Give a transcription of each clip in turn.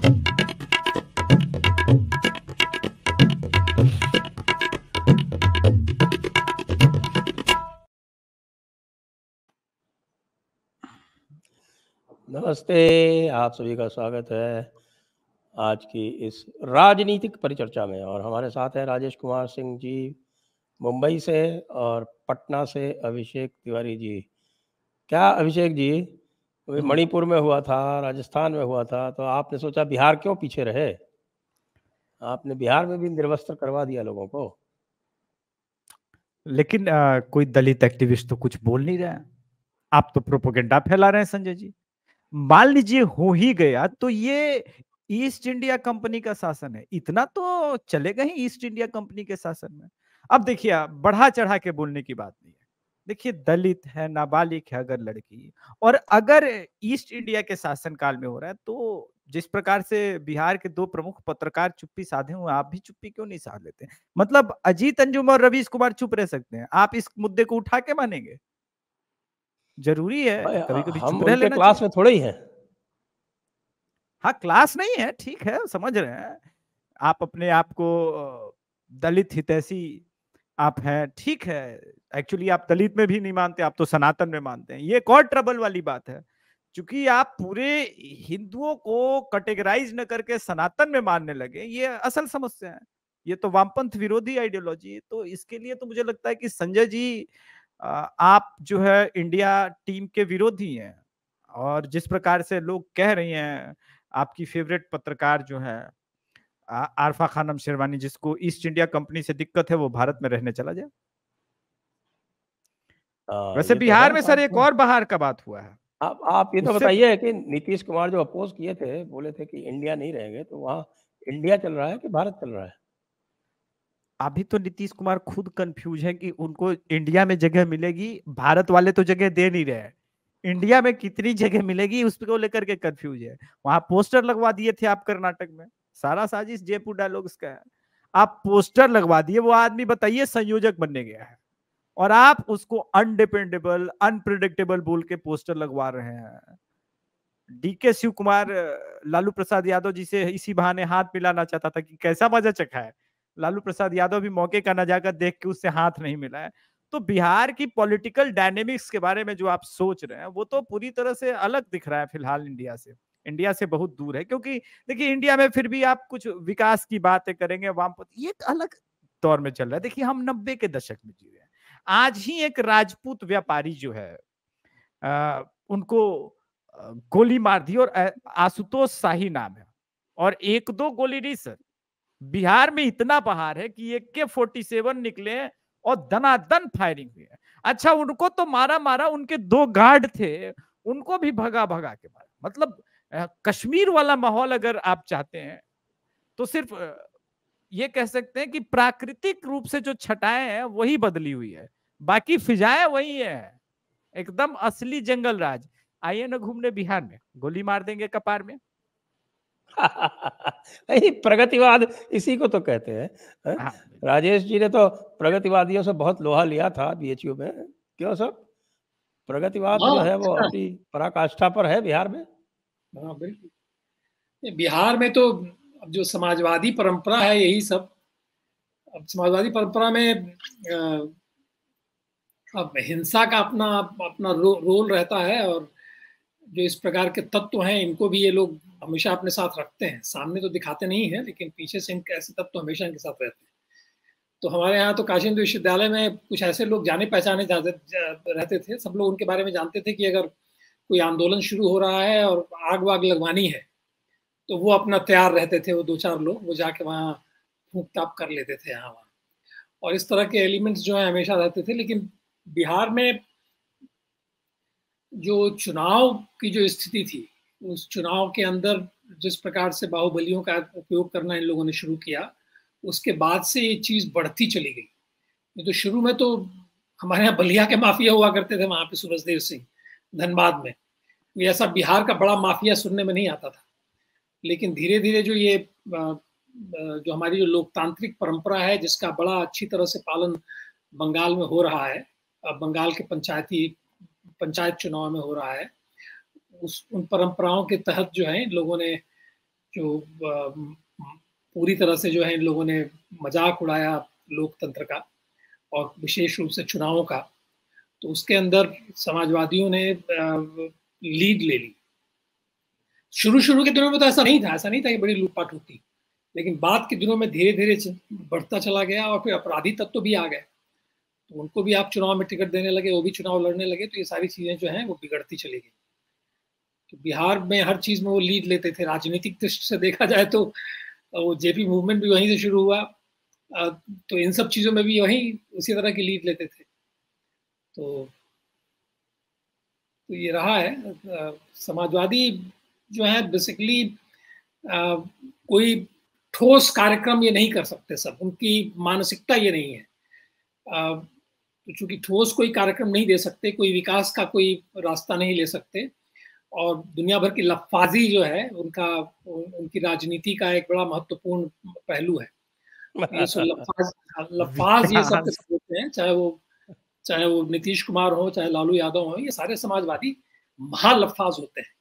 नमस्ते, आप सभी का स्वागत है आज की इस राजनीतिक परिचर्चा में। और हमारे साथ हैं राजेश कुमार सिंह जी मुंबई से, और पटना से अभिषेक तिवारी जी। क्या अभिषेक जी, अभी मणिपुर में हुआ था, राजस्थान में हुआ था, तो आपने सोचा बिहार क्यों पीछे रहे? आपने बिहार में भी निर्वस्त्र करवा दिया लोगों को। लेकिन कोई दलित एक्टिविस्ट तो कुछ बोल नहीं रहा है। आप तो प्रोपोगेंडा फैला रहे हैं संजय जी। मान लीजिए हो ही गया तो ये ईस्ट इंडिया कंपनी का शासन है, इतना तो चलेगा ही ईस्ट इंडिया कंपनी के शासन में। अब देखिए, बढ़ा चढ़ा के बोलने की बात नहीं है। देखिए, दलित है, नाबालिग है अगर लड़की, और अगर ईस्ट इंडिया के शासनकाल में हो रहा है, तो जिस प्रकार से बिहार के दो प्रमुख पत्रकार चुप्पी साधे हुए, आप भी चुप्पी क्यों नहीं साध लेते? मतलब अजीत अंजुम और रवीश कुमार चुप रह सकते हैं, आप इस मुद्दे को उठा के मानेंगे? जरूरी है कभी कभी हम चुप रह उनके लेना क्लास चाहिए। में थोड़े ही हैं। हाँ, क्लास नहीं है, ठीक है, समझ रहे हैं। आप अपने आप को दलित हितैषी आप हैं, ठीक है। एक्चुअली आप दलित में भी नहीं मानते, आप तो सनातन में मानते हैं। ये एक और ट्रबल वाली बात है, क्योंकि आप पूरे हिंदुओं को कैटेगराइज न करके सनातन में मानने लगे। ये असल समस्या है। ये तो वामपंथ विरोधी आइडियोलॉजी है। तो इसके लिए तो मुझे लगता है कि संजय जी, आप जो है इंडिया टीम के विरोधी हैं। और जिस प्रकार से लोग कह रही हैं, आपकी फेवरेट पत्रकार जो है आरफा खानम शेरवानी, जिसको ईस्ट इंडिया कंपनी से दिक्कत है, वो भारत में रहने चला जाए। वैसे ये तो बिहार है में सर बात। एक और बहार का बात हुआ है। आप ये तो उससे बताइए कि नीतीश कुमार जो अपोज किए थे, बोले थे कि इंडिया नहीं रहेंगे, तो वहाँ इंडिया चल रहा है कि भारत चल रहा है? अभी तो नीतीश कुमार खुद कंफ्यूज है कि उनको इंडिया में जगह मिलेगी, भारत वाले तो जगह दे नहीं रहे हैं। इंडिया में कितनी जगह मिलेगी उसको लेकर के कंफ्यूज है। वहां पोस्टर लगवा दिए थे आप कर्नाटक में, सारा साजिश जयपुर डायलॉग्स का है। आप पोस्टर लगवा दिए, वो आदमी बताइए संयोजक बनने गया है, और आप उसको अनडिपेंडेबल अनप्रिडिक्टेबल बोल के पोस्टर लगवा रहे हैं। डीके शिव कुमार लालू प्रसाद यादव जी से इसी बहाने हाथ मिलाना चाहता था कि कैसा मजा चखा है। लालू प्रसाद यादव भी मौके का नजाकत देख के उससे हाथ नहीं मिला है। तो बिहार की पॉलिटिकल डायनेमिक्स के बारे में जो आप सोच रहे हैं, वो तो पूरी तरह से अलग दिख रहा है फिलहाल इंडिया से। इंडिया से बहुत दूर है, क्योंकि देखिए इंडिया में फिर भी आप कुछ विकास की बातें करेंगे, वामपंथी, ये एक अलग दौर में चल रहा है। देखिए, हम 90 के दशक में जी रहे हैं। आज ही एक राजपूत व्यापारी जो है, उनको गोली मार दी, और आशुतोष शाही नाम है, और एक दो गोली नहीं सर, बिहार में इतना बहार है कि AK-47 निकले और दनादन फायरिंग हुई है। अच्छा, उनको तो मारा मारा, उनके दो गार्ड थे, उनको भी भगा भगा के मारा। मतलब कश्मीर वाला माहौल अगर आप चाहते हैं, तो सिर्फ ये कह सकते हैं कि प्राकृतिक रूप से जो छटाएं हैं वही बदली हुई है, बाकी फिजाएं वही है। एकदम असली जंगल राज। आइए ना घूमने बिहार में, गोली मार देंगे कपार में। नहीं, प्रगतिवाद इसी को तो कहते हैं, हैं? हाँ, राजेश जी ने तो प्रगतिवादियों से बहुत लोहा लिया था BHU में। क्यों सर? प्रगतिवाद जो हाँ है वो अपनी पराकाष्ठा पर है बिहार में। हाँ, बिल्कुल। बिहार में तो अब जो समाजवादी परंपरा है यही सब। अब समाजवादी परंपरा में अब हिंसा का अपना अपना रोल रहता है, और जो इस प्रकार के तत्व हैं इनको भी ये लोग हमेशा अपने साथ रखते हैं। सामने तो दिखाते नहीं है, लेकिन पीछे से इनके ऐसे तत्व हमेशा इनके साथ रहते हैं। तो हमारे यहाँ तो काशी हिंदू विश्वविद्यालय में कुछ ऐसे लोग जाने पहचाने रहते थे। सब लोग उनके बारे में जानते थे कि अगर कोई आंदोलन शुरू हो रहा है और आग वाग लगवानी है, तो वो अपना तैयार रहते थे। वो दो चार लोग वो जाके वहाँ फूक ताप कर लेते थे यहाँ वहाँ। और इस तरह के एलिमेंट्स जो है हमेशा रहते थे। लेकिन बिहार में जो चुनाव की जो स्थिति थी, उस चुनाव के अंदर जिस प्रकार से बाहुबलियों का उपयोग करना इन लोगों ने शुरू किया, उसके बाद से ये चीज बढ़ती चली गई। ये तो शुरू में तो हमारे यहाँ बलिया के माफिया हुआ करते थे वहां पे, सूरजदेव सिंह धनबाद में। ये ऐसा बिहार का बड़ा माफिया सुनने में नहीं आता था। लेकिन धीरे धीरे जो ये जो हमारी जो लोकतांत्रिक परंपरा है, जिसका बड़ा अच्छी तरह से पालन बंगाल में हो रहा है, बंगाल के पंचायत चुनाव में हो रहा है, उन परंपराओं के तहत जो है लोगों ने जो पूरी तरह से जो है इन लोगों ने मजाक उड़ाया लोकतंत्र का और विशेष रूप से चुनावों का, तो उसके अंदर समाजवादियों ने लीड ले ली। शुरू के दिनों में तो ऐसा नहीं था कि बड़ी लूटपाट होती, लेकिन बाद के दिनों में धीरे धीरे बढ़ता चला गया और फिर अपराधी तत्व भी आ गए, तो उनको भी आप चुनाव में टिकट देने लगे, वो भी चुनाव लड़ने लगे, तो ये सारी चीजें जो हैं वो बिगड़ती चली गई। तो बिहार में हर चीज में वो लीड लेते थे। राजनीतिक दृष्टि से देखा जाए तो वो जेपी मूवमेंट भी वहीं से शुरू हुआ, तो इन सब चीजों में भी वहीं उसी तरह की लीड लेते थे। तो ये रहा है। समाजवादी जो है बेसिकली कोई ठोस कार्यक्रम ये नहीं कर सकते सब, उनकी मानसिकता ये नहीं है। तो चूंकि ठोस कोई कार्यक्रम नहीं दे सकते, कोई विकास का कोई रास्ता नहीं ले सकते, और दुनिया भर की लफ्फाजी जो है उनकी राजनीति का एक बड़ा महत्वपूर्ण पहलू है। ये सब लफ्फाज ये सब होते हैं, चाहे वो नीतीश कुमार हो, चाहे लालू यादव हो, ये सारे समाजवादी महालफ्फाज होते हैं।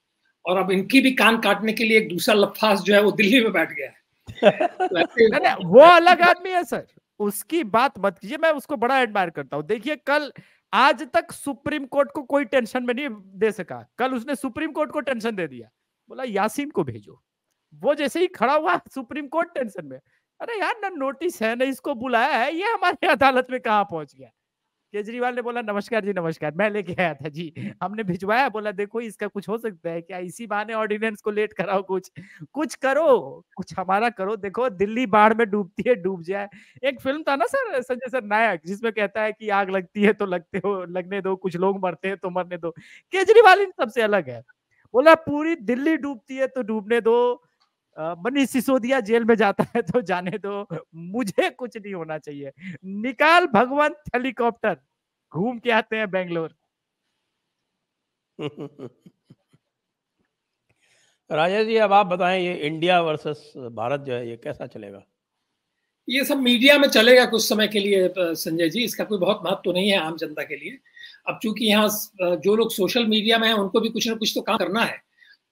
और अब इनकी भी कान काटने के लिए एक दूसरा लफ्फाज जो है वो दिल्ली में बैठ गया है। वो अलग आदमी है सर, उसकी बात मत कीजिए, मैं उसको बड़ा एडमायर करता हूँ। देखिए कल, आज तक सुप्रीम कोर्ट को कोई टेंशन में नहीं दे सका, कल उसने सुप्रीम कोर्ट को टेंशन दे दिया, बोला यासीन को भेजो। वो जैसे ही खड़ा हुआ सुप्रीम कोर्ट टेंशन में, अरे यार ना नोटिस है ना इसको बुलाया है, ये हमारी अदालत में कहाँ पहुंच गया। केजरीवाल ने बोला नमस्कार जी नमस्कार, मैं लेके आया था जी, हमने भिजवाया, बोला देखो इसका कुछ हो सकता है क्या, इसी बहाने ऑर्डिनेंस को लेट कराओ, कुछ करो, कुछ हमारा करो। देखो दिल्ली बाढ़ में डूबती है डूब जाए। एक फिल्म था ना सर, संजय सर नायक, जिसमें कहता है कि आग लगती है तो लगने दो, कुछ लोग मरते हैं तो मरने दो। केजरीवाल इन सबसे अलग है, बोला पूरी दिल्ली डूबती है तो डूबने दो, मनीष सिसोदिया जेल में जाता है तो जाने दो, मुझे कुछ नहीं होना चाहिए, निकाल भगवंत हेलीकॉप्टर, घूम के आते हैं बेंगलोर। राजेश जी अब आप बताएं, ये इंडिया वर्सेस भारत जो है ये कैसा चलेगा? ये सब मीडिया में चलेगा कुछ समय के लिए संजय जी, इसका कोई बहुत महत्व नहीं है आम जनता के लिए। अब चूंकि यहाँ जो लोग सोशल मीडिया में हैं उनको भी कुछ ना कुछ तो काम करना है,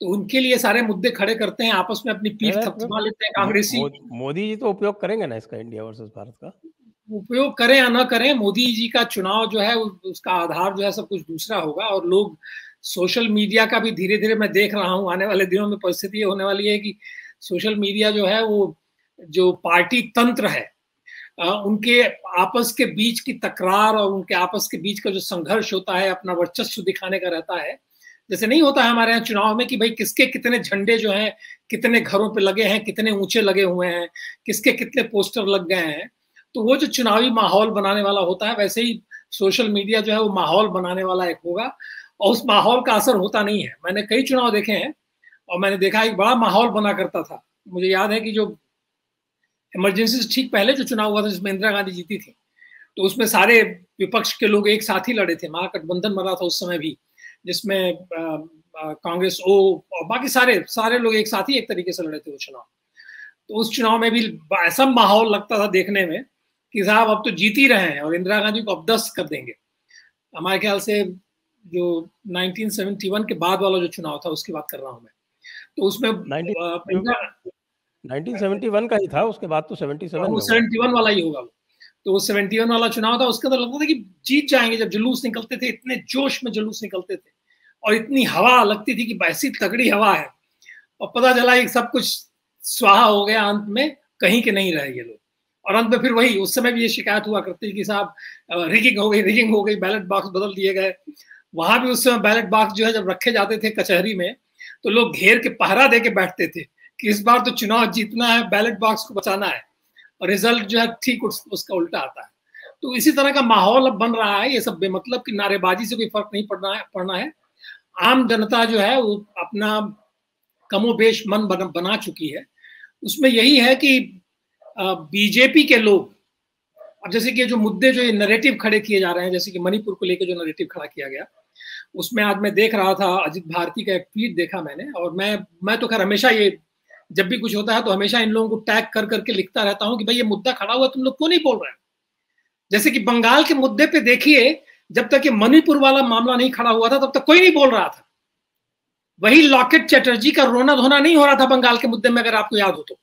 तो उनके लिए सारे मुद्दे खड़े करते हैं, आपस में अपनी पीठ थपथपा लेते हैं कांग्रेसी। मोदी जी तो उपयोग करेंगे ना इसका, इंडिया वर्सेस भारत का? उपयोग करें या ना करें, मोदी जी का चुनाव जो है उसका आधार जो है सब कुछ दूसरा होगा। और लोग सोशल मीडिया का भी धीरे धीरे मैं देख रहा हूँ, आने वाले दिनों में परिस्थिति ये होने वाली है कि सोशल मीडिया जो है वो जो पार्टी तंत्र है, उनके आपस के बीच की तकरार और उनके आपस के बीच का जो संघर्ष होता है, अपना वर्चस्व दिखाने का रहता है। जैसे नहीं होता है हमारे यहाँ चुनाव में कि भाई किसके कितने झंडे जो हैं कितने घरों पे लगे हैं, कितने ऊंचे लगे हुए हैं, किसके कितने पोस्टर लग गए हैं। तो वो जो चुनावी माहौल बनाने वाला होता है, वैसे ही सोशल मीडिया जो है वो माहौल बनाने वाला एक होगा, और उस माहौल का असर होता नहीं है। मैंने कई चुनाव देखे हैं और मैंने देखा एक बड़ा माहौल बना करता था। मुझे याद है कि जो इमरजेंसी से ठीक पहले जो चुनाव हुआ था जिसमें इंदिरा गांधी जीती थी, तो उसमें सारे विपक्ष के लोग एक साथ ही लड़े थे, महागठबंधन बना था उस समय भी, जिसमें कांग्रेस और बाकी सारे लोग एक साथ ही एक तरीके से लड़े थे वो चुनाव। तो उस चुनाव में भी ऐसा माहौल लगता था देखने में कि साहब अब तो जीत ही रहे हैं और इंदिरा गांधी को अपदस्त कर देंगे। हमारे ख्याल से जो 1971 के बाद वाला जो चुनाव था उसकी बात कर रहा हूँ मैं, तो उसमें 1971 का ही था, उसके बाद तो 77 में 71 वाला ही होगा। तो 71 वाला चुनाव था, उसके अंदर लगता था कि जीत जाएंगे। जब जुलूस निकलते थे, इतने जोश में जुलूस निकलते थे और इतनी हवा लगती थी कि ऐसी तगड़ी हवा है, और पता चला कि सब कुछ स्वाहा हो गया, अंत में कहीं के नहीं रहे ये लोग। और अंत में फिर वही, उस समय भी ये शिकायत हुआ करती थी कि साहब रिगिंग हो गई, बैलेट बॉक्स बदल दिए गए। वहां भी उस समय बैलेट बॉक्स जो है जब रखे जाते थे कचहरी में, तो लोग घेर के पहरा दे के बैठते थे कि इस बार तो चुनाव जीतना है, बैलेट बॉक्स को बचाना है, और रिजल्ट जो है ठीक उसका उल्टा आता है। तो इसी तरह का माहौल अब बन रहा है। ये सब बेमतलब की नारेबाजी से कोई फर्क नहीं पड़ना है। आम जनता जो है वो अपना कमोबेश मन बना चुकी है। उसमें यही है कि बीजेपी के लोग, अब जैसे कि जो मुद्दे जो नैरेटिव खड़े किए जा रहे हैं, जैसे कि मणिपुर को लेकर जो नैरेटिव खड़ा किया गया, उसमें आज मैं देख रहा था अजित भारती का एक ट्वीट देखा मैंने, और मैं तो खैर हमेशा ये जब भी कुछ होता है तो हमेशा इन लोगों को टैग कर करके लिखता रहता हूं कि भाई ये मुद्दा खड़ा हुआ, तुम लोग क्यों नहीं बोल रहे हैं। जैसे कि बंगाल के मुद्दे पे देखिए, जब तक ये मणिपुर वाला मामला नहीं खड़ा हुआ था तब तक कोई नहीं बोल रहा था। वही लॉकेट चैटर्जी का रोना धोना नहीं हो रहा था बंगाल के मुद्दे में, अगर आपको याद हो तो,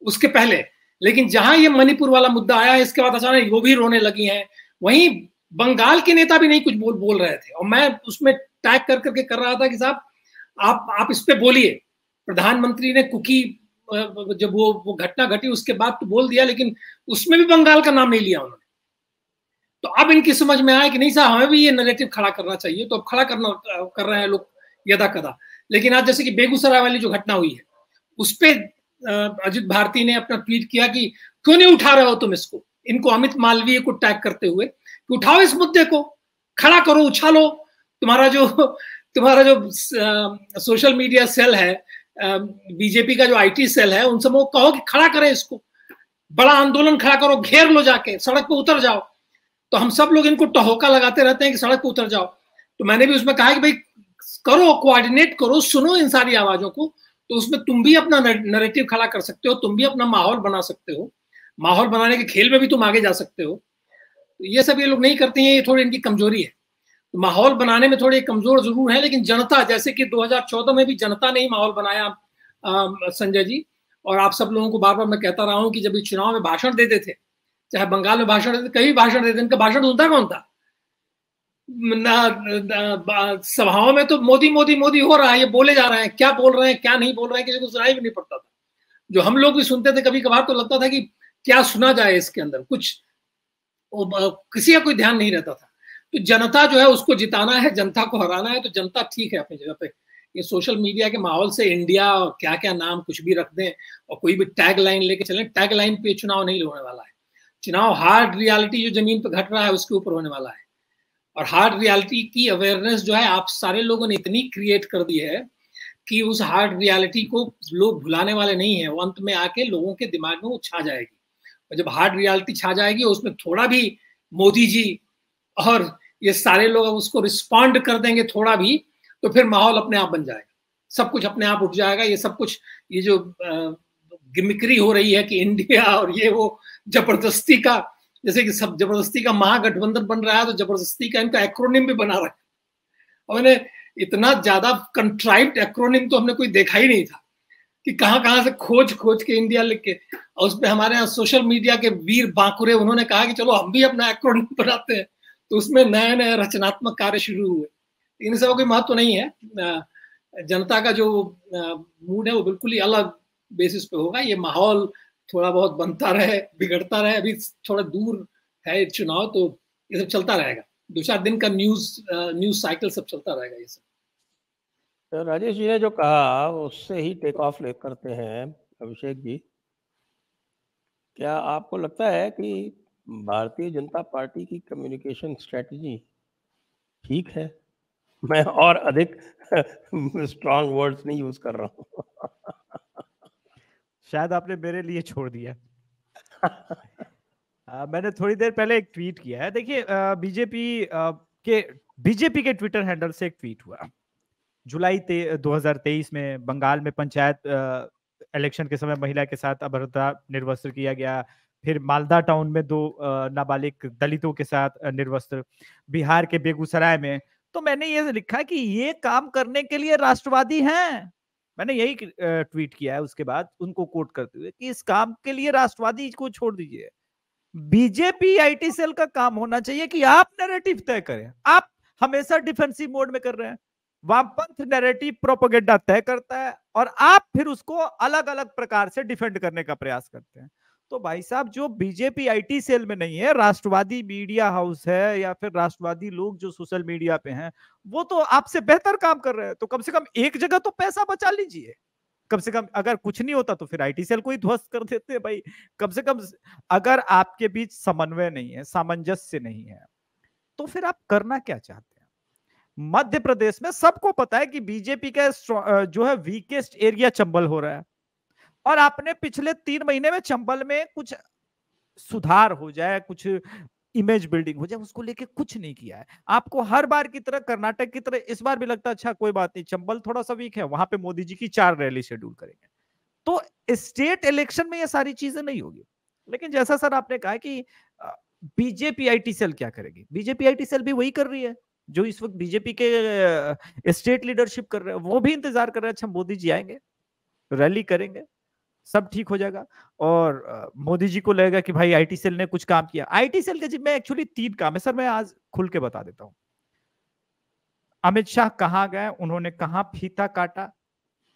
उसके पहले। लेकिन जहां ये मणिपुर वाला मुद्दा आया, इसके बाद अचानक वो भी रोने लगी हैं। वहीं बंगाल के नेता भी नहीं कुछ बोल रहे थे, और मैं उसमें टैग कर करके कर रहा था कि साहब आप इस पे बोलिए। प्रधानमंत्री ने कुकी जब वो घटना घटी उसके बाद तो बोल दिया, लेकिन उसमें भी बंगाल का नाम नहीं लिया उन्होंने। तो अब इनकी समझ में आया कि नहीं साहब, हमें भी ये नैरेटिव खड़ा करना चाहिए, तो अब खड़ा कर रहे हैं लोग यदा कदा। लेकिन आज जैसे कि बेगूसराय वाली जो घटना हुई है, उस पर अजित भारती ने अपना ट्वीट किया कि क्यों नहीं उठा रहे हो तुम इसको, इनको अमित मालवीय को टैग करते हुए कि उठाओ इस मुद्दे को, खड़ा करो, उछालो। तुम्हारा जो सोशल मीडिया सेल है, बीजेपी का जो आईटी सेल है, उन सबको कहो कि खड़ा करें इसको, बड़ा आंदोलन खड़ा करो, घेर लो, जाके सड़क पे उतर जाओ। तो हम सब लोग इनको टहोका लगाते रहते हैं कि सड़क पे उतर जाओ। तो मैंने भी उसमें कहा कि भाई करो, कोऑर्डिनेट करो, सुनो इन सारी आवाजों को। तो उसमें तुम भी अपना नैरेटिव खड़ा कर सकते हो, तुम भी अपना माहौल बना सकते हो, माहौल बनाने के खेल में भी तुम आगे जा सकते हो। तो ये सब ये लोग नहीं करते हैं, ये थोड़ी इनकी कमजोरी है। तो माहौल बनाने में थोड़े कमजोर जरूर है, लेकिन जनता, जैसे कि 2014 में भी जनता ने ही माहौल बनाया संजय जी। और आप सब लोगों को बार बार मैं कहता रहा हूं कि जब ये चुनाव में भाषण देते थे, चाहे बंगाल में भाषण देते, कहीं भाषण देते, इनका भाषण सुनता कौन था? सभाओं में तो मोदी मोदी मोदी हो रहा है, ये बोले जा रहे हैं, क्या बोल रहे हैं क्या नहीं बोल रहे हैं किसी को सुनाई भी नहीं पड़ता था। जो हम लोग भी सुनते थे कभी कभार, तो लगता था कि क्या सुना जाए इसके अंदर, कुछ किसी का कोई ध्यान नहीं रहता था। तो जनता जो है उसको जिताना है, जनता को हराना है। तो जनता ठीक है अपनी जगह पे। ये सोशल मीडिया के माहौल से इंडिया और क्या क्या नाम कुछ भी रख दें और कोई भी टैग लाइन लेके चलें, टैग लाइन पे चुनाव नहीं होने वाला है। चुनाव हार्ड रियलिटी जो जमीन पर घट रहा है उसके ऊपर होने वाला है। और हार्ड रियलिटी की अवेयरनेस जो है आप सारे लोगों ने इतनी क्रिएट कर दी है कि उस हार्ड रियलिटी को लोग भुलाने वाले नहीं है। वो अंत में आके लोगों के दिमाग में वो छा जाएगी। और जब हार्ड रियलिटी छा जाएगी, उसमें थोड़ा भी मोदी जी और ये सारे लोग उसको रिस्पॉन्ड कर देंगे थोड़ा भी, तो फिर माहौल अपने आप बन जाएगा, सब कुछ अपने आप उठ जाएगा। ये सब कुछ, ये जो गिमिक्री हो रही है कि इंडिया और ये वो जबरदस्ती का, जैसे कि सब जबरदस्ती का महागठबंधन बन रहा है, तो जबरदस्ती का इनका एक्रोनिम भी बना रहा है। और मैंने इतना ज्यादा कंट्राइव्ड एक्रोनिम तो हमने कोई देखा ही नहीं था कि कहां से खोज के इंडिया लिख के। और उसपे हमारे यहाँ सोशल मीडिया के वीर बांकुरे, उन्होंने कहा कि चलो हम भी अपना एक्रोनिम बनाते हैं। तो उसमें नए नए रचनात्मक कार्य शुरू हुए। इन सब कोई महत्व नहीं है। जनता का जो मूड है वो बिल्कुल ही अलग बेसिस पे होगा। ये माहौल थोड़ा बहुत बनता रहे, बिगड़ता रहे, अभी थोड़ा दूर है चुनाव, तो ये सब चलता रहेगा। 2-4 दिन का न्यूज साइकिल सब चलता रहेगा ये सब। तो राजेश जी ने जो कहा उससे ही टेक ऑफ ले करते हैं अभिषेक जी। क्या आपको लगता है कि भारतीय जनता पार्टी की कम्युनिकेशन स्ट्रेटजी ठीक है? मैं और अधिक स्ट्रॉन्ग वर्ड्स नहीं यूज कर रहा हूँ। शायद आपने मेरे लिए छोड़ दिया। मैंने थोड़ी देर पहले एक ट्वीट किया है। देखिए, बीजेपी के ट्विटर हैंडल से एक ट्वीट हुआ जुलाई 2023 में। बंगाल में पंचायत इलेक्शन के समय महिला के साथ अभद्रता निर्वस्त्र किया गया। फिर मालदा टाउन में 2 नाबालिग दलितों के साथ निर्वस्त्र। बिहार के बेगूसराय में। तो मैंने ये लिखा कि ये काम करने के लिए राष्ट्रवादी हैं। मैंने यही ट्वीट किया है उसके बाद उनको कोट करते हुए कि इस काम के लिए राष्ट्रवादी को छोड़ दीजिए। बीजेपी आईटी सेल का काम होना चाहिए कि आप नैरेटिव तय करें। आप हमेशा डिफेंसिव मोड में कर रहे हैं। वामपंथ नैरेटिव प्रोपेगेंडा तय करता है और आप फिर उसको अलग अलग प्रकार से डिफेंड करने का प्रयास करते हैं। तो भाई साहब, जो बीजेपी आईटी सेल में नहीं है, राष्ट्रवादी मीडिया हाउस है या फिर राष्ट्रवादी लोग जो सोशल मीडिया पे हैं, वो तो आपसे बेहतर काम कर रहे हैं। तो कम से कम एक जगह तो पैसा बचा लीजिए। कम से कम अगर कुछ नहीं होता तो फिर आईटी सेल को ही ध्वस्त कर देते हैं भाई। कम से कम अगर आपके बीच समन्वय नहीं है, सामंजस्य नहीं है, तो फिर आप करना क्या चाहते हैं? मध्य प्रदेश में सबको पता है कि बीजेपी का जो है वीकेस्ट एरिया चंबल हो रहा है। और आपने पिछले 3 महीने में चंबल में कुछ सुधार हो जाए, कुछ इमेज बिल्डिंग हो जाए, उसको लेके कुछ नहीं किया है। आपको हर बार की तरह, कर्नाटक की तरह इस बार भी लगता है अच्छा कोई बात नहीं, चंबल थोड़ा सा वीक है, वहां पे मोदी जी की 4 रैली शेड्यूल करेंगे। तो स्टेट इलेक्शन में ये सारी चीजें नहीं होगी। लेकिन जैसा सर आपने कहा कि बीजेपी आईटी सेल क्या करेगी, बीजेपी आईटी सेल भी वही कर रही है। जो इस वक्त बीजेपी के स्टेट लीडरशिप कर रहे हैं, वो भी इंतजार कर रहे हैं, अच्छा मोदी जी आएंगे, रैली करेंगे, सब ठीक हो जाएगा। और मोदी जी को लगेगा कि भाई आईटी सेल ने कुछ काम किया। आईटी सेल के जिम्मे एक्चुअली 3 काम है सर, मैं आज खुल के बता देता हूं। अमित शाह कहां गए, उन्होंने कहां फीता काटा,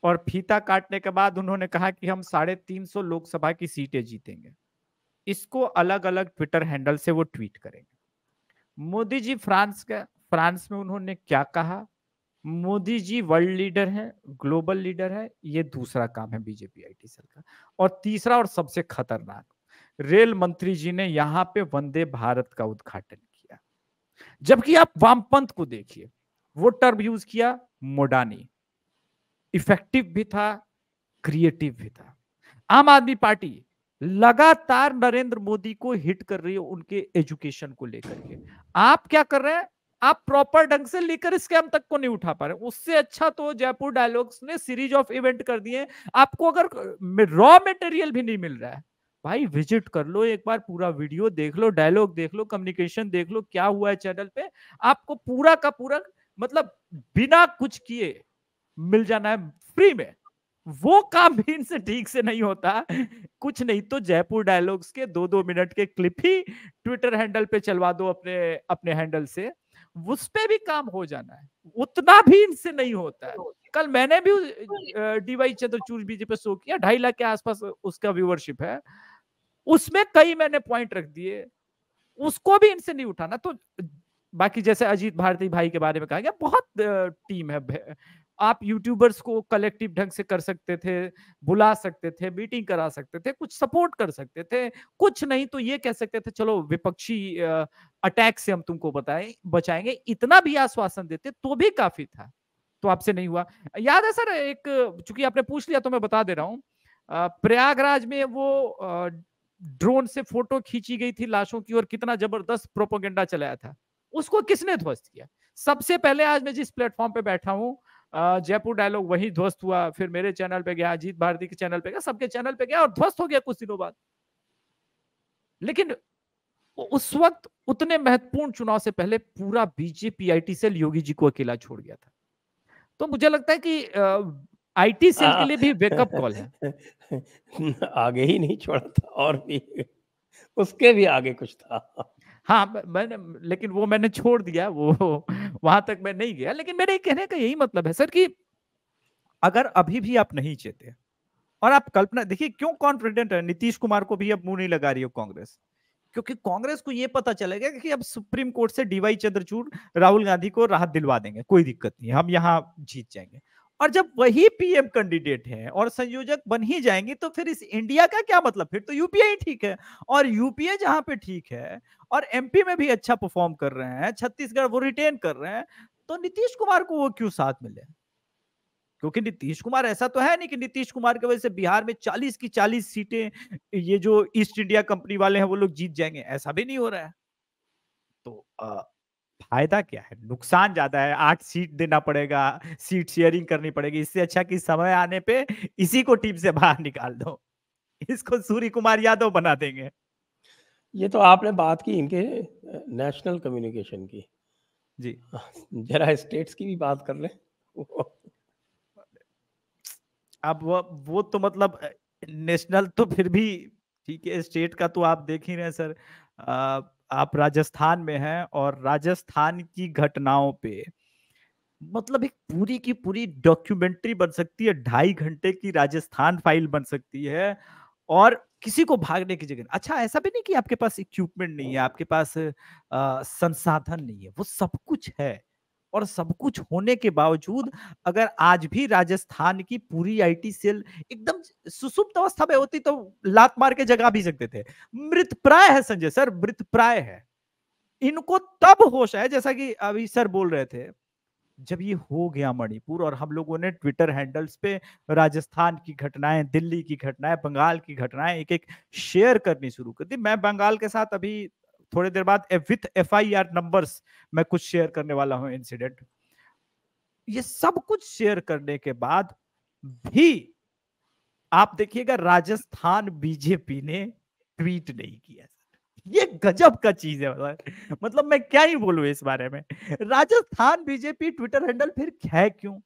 और फीता काटने के बाद उन्होंने कहा कि हम 350 लोकसभा की सीटें जीतेंगे। इसको अलग अलग ट्विटर हैंडल से वो ट्वीट करेंगे। मोदी जी फ्रांस गए, फ्रांस में उन्होंने क्या कहा, मोदी जी वर्ल्ड लीडर है, ग्लोबल लीडर है, ये दूसरा काम है बीजेपी आईटी सेल का। और तीसरा और सबसे खतरनाक, रेल मंत्री जी ने यहां पे वंदे भारत का उद्घाटन किया। जबकि आप वामपंथ को देखिए, वो टर्म यूज किया मोडानी, इफेक्टिव भी था, क्रिएटिव भी था। आम आदमी पार्टी लगातार नरेंद्र मोदी को हिट कर रही है उनके एजुकेशन को लेकर के। आप क्या कर रहे हैं, आप प्रॉपर ढंग से लीकर स्कैम तक को नहीं उठा पा रहे। उससे अच्छा तो जयपुर डायलॉग्स ने सीरीज ऑफ इवेंट कर दिए। आपको अगर रॉ मटेरियल भी नहीं मिल रहा है, भाई विजिट कर लो एक बार, पूरा वीडियो देख लो, डायलॉग देख लो, कम्युनिकेशन देख लो, क्या हुआ है चैनल पे, आपको पूरा का पूरा मतलब बिना कुछ किए मिल जाना है फ्री में। वो काम भी इनसे ठीक से नहीं होता। कुछ नहीं तो जयपुर डायलॉग्स के 2-2 मिनट के क्लिप ही ट्विटर हैंडल पे चलवा दो अपने अपने हैंडल से, उस पे भी काम हो जाना है। उतना भी इनसे नहीं होता है। कल मैंने भी डीवाई चंद्रचूड़ बीजे पे शो किया, 2.5 लाख के आसपास उसका व्यूअरशिप है, उसमें कई मैंने पॉइंट रख दिए, उसको भी इनसे नहीं उठाना। तो बाकी जैसे अजीत भारती भाई के बारे में कहा गया, बहुत टीम है। आप यूट्यूबर्स को कलेक्टिव ढंग से कर सकते थे, बुला सकते थे, मीटिंग करा सकते थे, कुछ सपोर्ट कर सकते थे, कुछ नहीं तो ये कह सकते थे चलो विपक्षी अटैक से हम तुमको बचाएंगे, इतना भी आश्वासन देते तो भी काफी था। तो आपसे नहीं हुआ। याद है सर, एक चूंकि आपने पूछ लिया तो मैं बता दे रहा हूं, प्रयागराज में वो ड्रोन से फोटो खींची गई थी लाशों की और कितना जबरदस्त प्रोपेगेंडा चलाया था, उसको किसने ध्वस्त किया? सबसे पहले आज मैं जिस प्लेटफॉर्म पे बैठा हूं, जयपुर डायलॉग वही ध्वस्त हुआ, फिर मेरे चैनल पे गया, अजीत भारती के चैनल पे गया, सबके चैनल पे गया और ध्वस्त हो गया कुछ दिनों बाद। लेकिन उस वक्त उतने महत्वपूर्ण चुनाव से पहले पूरा BJP IT cell Yogi ji को अकेला छोड़ गया था। तो मुझे लगता है कि आईटी सेल के लिए भी वेकअप कॉल है। आगे ही नहीं छोड़ा था, और भी उसके भी आगे कुछ था। हाँ मैंने, लेकिन वो मैंने छोड़ दिया, वो वहां तक मैं नहीं गया। लेकिन मेरे कहने का यही मतलब है सर कि अगर अभी भी आप नहीं चाहते, और आप कल्पना देखिए क्यों कॉन्फिडेंट है, नीतीश कुमार को भी अब मुंह नहीं लगा रही हो कांग्रेस, क्योंकि कांग्रेस को यह पता चलेगा कि अब सुप्रीम कोर्ट से डीवाई चंद्रचूड़ राहुल गांधी को राहत दिलवा देंगे, कोई दिक्कत नहीं, हम यहां जीत जाएंगे। और जब वही पीएम कैंडिडेट है और संयोजक बन ही जाएंगे, तो फिर इस इंडिया का क्या मतलब? फिर तो यूपीए ही ठीक है। और यूपीए जहां पे ठीक है और एमपी में भी अच्छा परफॉर्म कर रहे हैं, छत्तीसगढ़ वो रिटेन कर रहे हैं, तो नीतीश कुमार को वो क्यों साथ मिले? क्योंकि नीतीश कुमार ऐसा तो है नहीं कि नीतीश कुमार की वजह से बिहार में 40 की 40 सीटें ये जो ईस्ट इंडिया कंपनी वाले हैं वो लोग जीत जाएंगे, ऐसा भी नहीं हो रहा है। तो फायदा क्या है, नुकसान ज्यादा है। 8 सीट देना पड़ेगा, सीट शेयरिंग करनी पड़ेगी। इससे अच्छा कि समय आने पे इसी को टीम से बाहर निकाल दो, इसको सूर्य कुमार यादव बना देंगे। ये तो आपने बात की इनके नेशनल कम्युनिकेशन की, जी जरा स्टेट्स की भी बात कर लें। अब वो तो मतलब नेशनल तो फिर भी ठीक है, स्टेट का तो आप देख ही रहे हैं सर। आप राजस्थान में हैं और राजस्थान की घटनाओं पे मतलब एक पूरी की पूरी डॉक्यूमेंट्री बन सकती है, 2.5 घंटे की राजस्थान फाइल बन सकती है। और किसी को भागने की जगह, अच्छा ऐसा भी नहीं कि आपके पास इक्विपमेंट नहीं है, आपके पास संसाधन नहीं है, वो सब कुछ है। और सब कुछ होने के बावजूद अगर आज भी राजस्थान की पूरी आईटी सेल एकदम सुसुप्त अवस्था में होती तो लात मार के जगा भी सकते थे। मृतप्राय है संजय सर, मृतप्राय है। इनको तब होश है, जैसा कि अभी सर बोल रहे थे, जब ये हो गया मणिपुर और हम लोगों ने ट्विटर हैंडल्स पे राजस्थान की घटनाएं, दिल्ली की घटनाएं, बंगाल की घटनाएं एक एक शेयर करनी शुरू कर दी। मैं बंगाल के साथ अभी थोड़ी देर बाद विथ FIR नंबर्स मैं कुछ शेयर करने वाला हूं इंसिडेंट। ये सब कुछ शेयर करने के बाद भी आप देखिएगा राजस्थान बीजेपी ने ट्वीट नहीं किया। ये गजब का चीज है। मतलब मैं क्या ही बोलूं इस बारे में। राजस्थान बीजेपी ट्विटर हैंडल फिर है क्यों,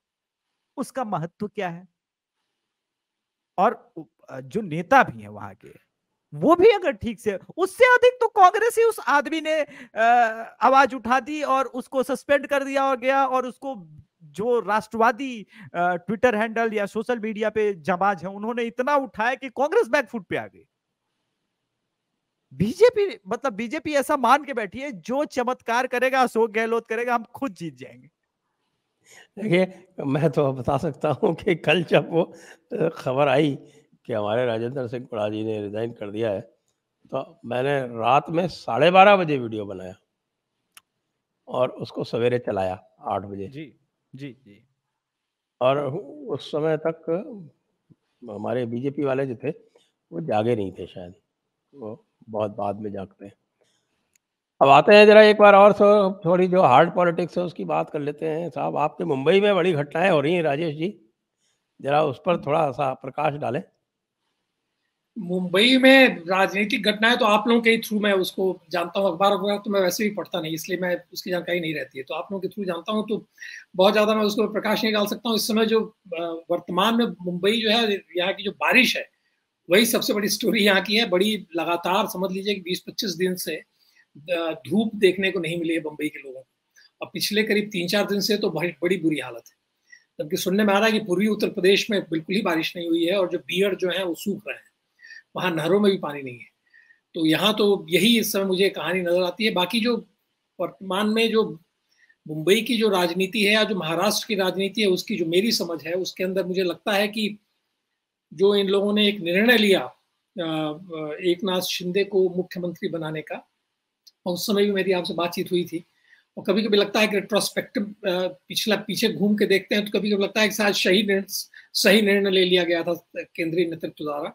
उसका महत्व क्या है, और जो नेता भी है वहां के वो भी अगर ठीक से, उससे अधिक तो कांग्रेस ही उस आदमी ने आवाज उठा दी और उसको सस्पेंड कर दिया और गया, और उसको जो राष्ट्रवादी ट्विटर हैंडल या सोशल मीडिया पे जमाज है उन्होंने इतना उठाया कि कांग्रेस बैकफुट पे आ गई। बीजेपी, मतलब बीजेपी ऐसा मान के बैठी है जो चमत्कार करेगा अशोक गहलोत करेगा, हम खुद जीत जाएंगे। देखिए, मैं तो बता सकता हूँ कि कल जब वो खबर आई कि हमारे राजेंद्र सिंह पड़ा जी ने रिजाइन कर दिया है, तो मैंने रात में 12:30 बजे वीडियो बनाया और उसको सवेरे चलाया 8 बजे। जी जी जी। और उस समय तक हमारे बीजेपी वाले जो थे वो जागे नहीं थे शायद, वो बहुत बाद में जागते हैं। अब आते हैं जरा एक बार और थोड़ी जो हार्ड पॉलिटिक्स है उसकी बात कर लेते हैं। साहब, आपके मुंबई में बड़ी घटनाएं हो रही हैं राजेश जी, जरा उस पर थोड़ा सा प्रकाश डालें। मुंबई में राजनीतिक घटनाएं तो आप लोगों के ही थ्रू मैं उसको जानता हूँ। अखबार वगैरह तो मैं वैसे भी पढ़ता नहीं, इसलिए मैं उसकी जानकारी नहीं रहती है, तो आप लोगों के थ्रू जानता हूँ, तो बहुत ज़्यादा मैं उसको प्रकाश नहीं डाल सकता हूँ। इस समय जो वर्तमान में मुंबई जो है, यहाँ की जो बारिश है वही सबसे बड़ी स्टोरी यहाँ की है। बड़ी लगातार समझ लीजिए कि 20-25 दिन से धूप देखने को नहीं मिली है मुंबई के लोगों को, और पिछले करीब 3-4 दिन से तो बड़ी बुरी हालत है। जबकि सुनने में आ रहा है कि पूर्वी उत्तर प्रदेश में बिल्कुल ही बारिश नहीं हुई है और जो बियर जो है वो सूख रहे हैं, वहां नहरों में भी पानी नहीं है। तो यहाँ तो यही इस समय मुझे कहानी नजर आती है। बाकी जो वर्तमान में जो मुंबई की जो राजनीति है या जो महाराष्ट्र की राजनीति है, उसकी जो मेरी समझ है उसके अंदर मुझे लगता है कि जो इन लोगों ने एक निर्णय लिया एक नाथ शिंदे को मुख्यमंत्री बनाने का, उस समय भी मेरी आपसे बातचीत हुई थी, और कभी कभी लगता है कि रेट्रोस्पेक्टिव पिछला पीछे घूम के देखते हैं तो कभी कभी लगता है कि शायद सही निर्णय ले लिया गया था केंद्रीय नेतृत्व द्वारा।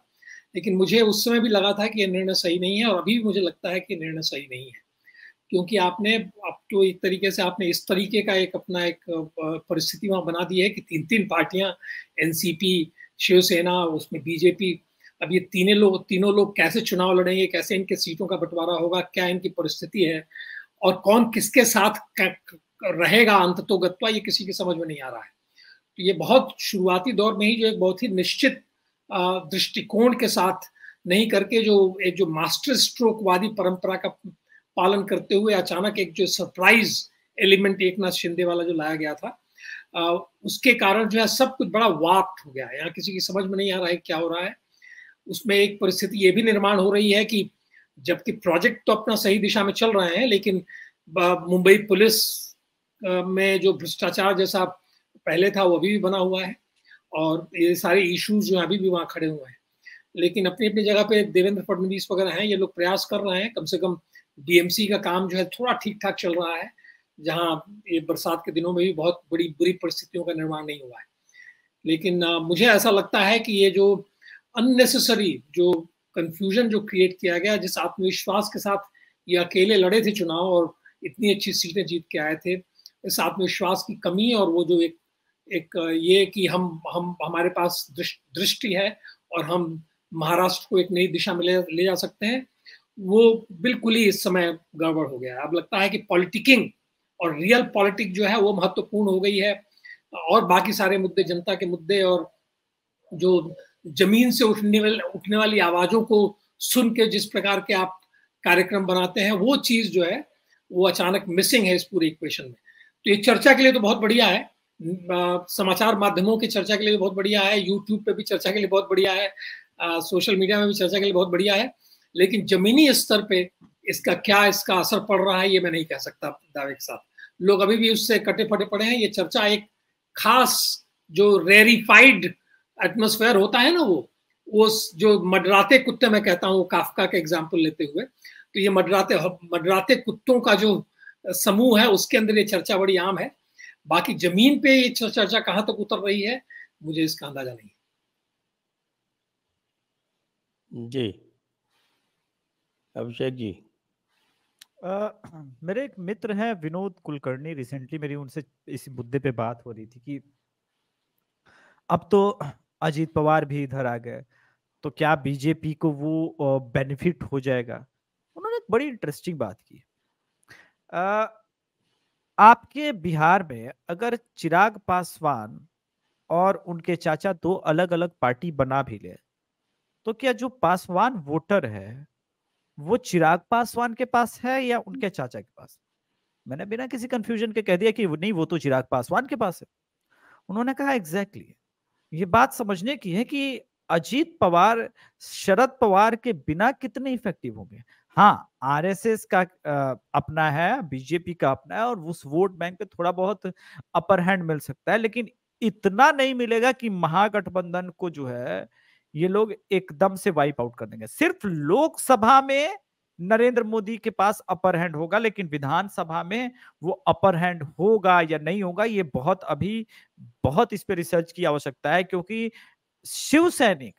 लेकिन मुझे उस समय भी लगा था कि यह निर्णय सही नहीं है, और अभी भी मुझे लगता है कि निर्णय सही नहीं है, क्योंकि आपने अब तो एक तरीके से आपने इस तरीके का एक अपना एक परिस्थिति वहां बना दी है कि 3 पार्टियां, एनसीपी, शिवसेना, उसमें बीजेपी, अब ये तीनों लोग कैसे चुनाव लड़ेंगे, कैसे इनके सीटों का बंटवारा होगा, क्या इनकी परिस्थिति है, और कौन किसके साथ रहेगा अंततोगत्वा, ये किसी की समझ में नहीं आ रहा है। तो ये बहुत शुरुआती दौर में ही जो एक बहुत ही निश्चित दृष्टिकोण के साथ नहीं करके जो मास्टर स्ट्रोक वादी परंपरा का पालन करते हुए अचानक एक जो सरप्राइज एलिमेंट एक नाथ शिंदे वाला जो लाया गया था, उसके कारण जो है सब कुछ बड़ा वार्प हो गया है। यहाँ किसी की समझ में नहीं आ रहा है क्या हो रहा है। उसमें एक परिस्थिति ये भी निर्माण हो रही है कि जबकि प्रोजेक्ट तो अपना सही दिशा में चल रहे हैं, लेकिन मुंबई पुलिस में जो भ्रष्टाचार जैसा पहले था वो अभी भी बना हुआ है, और ये सारे इश्यूज जो अभी भी वहां खड़े हुए हैं। लेकिन अपनी अपनी जगह पे देवेंद्र फडणवीस वगैरह हैं, ये लोग प्रयास कर रहे हैं, कम से कम डीएमसी का काम जो है थोड़ा ठीक ठाक चल रहा है, जहां ये बरसात के दिनों में भी बहुत बड़ी बुरी परिस्थितियों का निर्माण नहीं हुआ है। लेकिन मुझे ऐसा लगता है कि ये जो अननेसेसरी जो कंफ्यूजन जो क्रिएट किया गया, जिस आत्मविश्वास के साथ ये अकेले लड़े थे चुनाव और इतनी अच्छी सीटें जीत के आए थे, इस आत्मविश्वास की कमी और वो जो एक ये कि हम हमारे पास दृष्टि है और हम महाराष्ट्र को एक नई दिशा में ले जा सकते हैं, वो बिल्कुल ही इस समय गड़बड़ हो गया है। अब लगता है कि पॉलिटिकिंग और रियल पॉलिटिक जो है वो महत्वपूर्ण हो गई है, और बाकी सारे मुद्दे, जनता के मुद्दे और जो जमीन से उठने वाली आवाजों को सुन के जिस प्रकार के आप कार्यक्रम बनाते हैं, वो चीज जो है वो अचानक मिसिंग है इस पूरे इक्वेशन में। तो ये चर्चा के लिए तो बहुत बढ़िया है, समाचार माध्यमों की चर्चा के लिए बहुत बढ़िया है, यूट्यूब पे भी चर्चा के लिए बहुत बढ़िया है, सोशल मीडिया में भी चर्चा के लिए बहुत बढ़िया है, लेकिन जमीनी स्तर पे इसका असर पड़ रहा है ये मैं नहीं कह सकता दावे के साथ। लोग अभी भी उससे कटे फटे पड़े हैं। ये चर्चा एक खास जो रेरिफाइड एटमॉस्फेयर होता है ना, वो जो मडराते कुत्ते मैं कहता हूँ, काफका का एग्जाम्पल लेते हुए, तो ये मडराते कुत्तों का जो समूह है उसके अंदर ये चर्चा बड़ी आम है। बाकी जमीन पे ये चर्चा कहां तक उतर रही है मुझे इसका अंदाजा नहीं है। जी अभिषेक जी। मेरे एक मित्र हैं विनोद कुलकर्णी, रिसेंटली मेरी उनसे इस मुद्दे पे बात हो रही थी कि अब तो अजीत पवार भी इधर आ गए, तो क्या बीजेपी को वो बेनिफिट हो जाएगा। उन्होंने उन्होंने एक बड़ी इंटरेस्टिंग बात की। आपके बिहार में अगर चिराग पासवान और उनके चाचा दो अलग अलग पार्टी बना भी ले, तो क्या जो पासवान वोटर है वो चिराग पासवान के पास है या उनके चाचा के पास? मैंने बिना किसी कंफ्यूजन के कह दिया कि नहीं, वो तो चिराग पासवान के पास है। उन्होंने कहा एग्जैक्टली ये बात समझने की है कि अजीत पवार शरद पवार के बिना कितने इफेक्टिव होंगे। हाँ, आरएसएस का अपना है, बीजेपी का अपना है, और उस वोट बैंक पे थोड़ा बहुत अपर हैंड मिल सकता है, लेकिन इतना नहीं मिलेगा कि महागठबंधन को जो है ये लोग एकदम से वाइप आउट कर देंगे। सिर्फ लोकसभा में नरेंद्र मोदी के पास अपर हैंड होगा, लेकिन विधानसभा में वो अपर हैंड होगा या नहीं होगा ये बहुत इस पे रिसर्च की आवश्यकता है, क्योंकि शिव सैनिक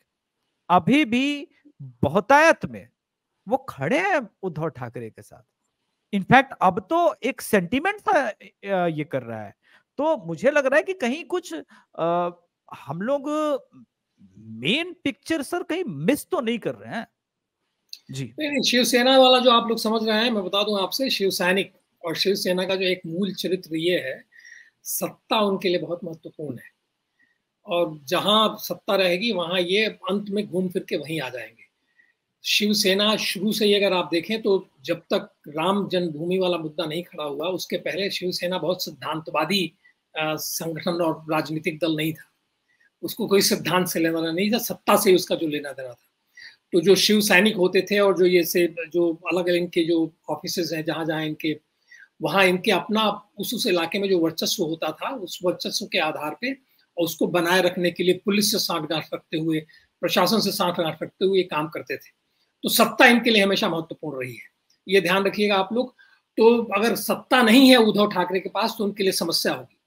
अभी भी बहुतायत में वो खड़े हैं उद्धव ठाकरे के साथ। इनफैक्ट अब तो एक सेंटीमेंट सा ये कर रहा है। तो मुझे लग रहा है कि कहीं कुछ हम लोग मेन पिक्चर सर कहीं मिस तो नहीं कर रहे हैं जी। नहीं, शिवसेना वाला जो आप लोग समझ रहे हैं, मैं बता दूं आपसे, शिव सैनिक और शिवसेना का जो एक मूल चरित्र ये है, सत्ता उनके लिए बहुत महत्वपूर्ण है, और जहां सत्ता रहेगी वहां ये अंत में घूम फिर के वहीं आ जाएंगे। शिवसेना शुरू से ही अगर आप देखें तो जब तक राम जन्मभूमि वाला मुद्दा नहीं खड़ा हुआ उसके पहले शिवसेना बहुत सिद्धांतवादी संगठन और राजनीतिक दल नहीं था। उसको कोई सिद्धांत से लेना नहीं था, सत्ता से उसका जो लेना देना था। तो जो शिव सैनिक होते थे और जो ये से जो अलग अलग इनके जो ऑफिसेज हैं जहां जहां इनके, वहां इनके अपना उस इलाके में जो वर्चस्व होता था उस वर्चस्व के आधार पे और उसको बनाए रखने के लिए पुलिस से सांठगांठ रखते हुए, प्रशासन से सांठगांठ रखते हुए काम करते थे। तो सत्ता इनके लिए हमेशा महत्वपूर्ण रही है, ये ध्यान रखिएगा आप लोग। तो अगर सत्ता नहीं है उद्धव ठाकरे के पास तो उनके लिए समस्या होगी।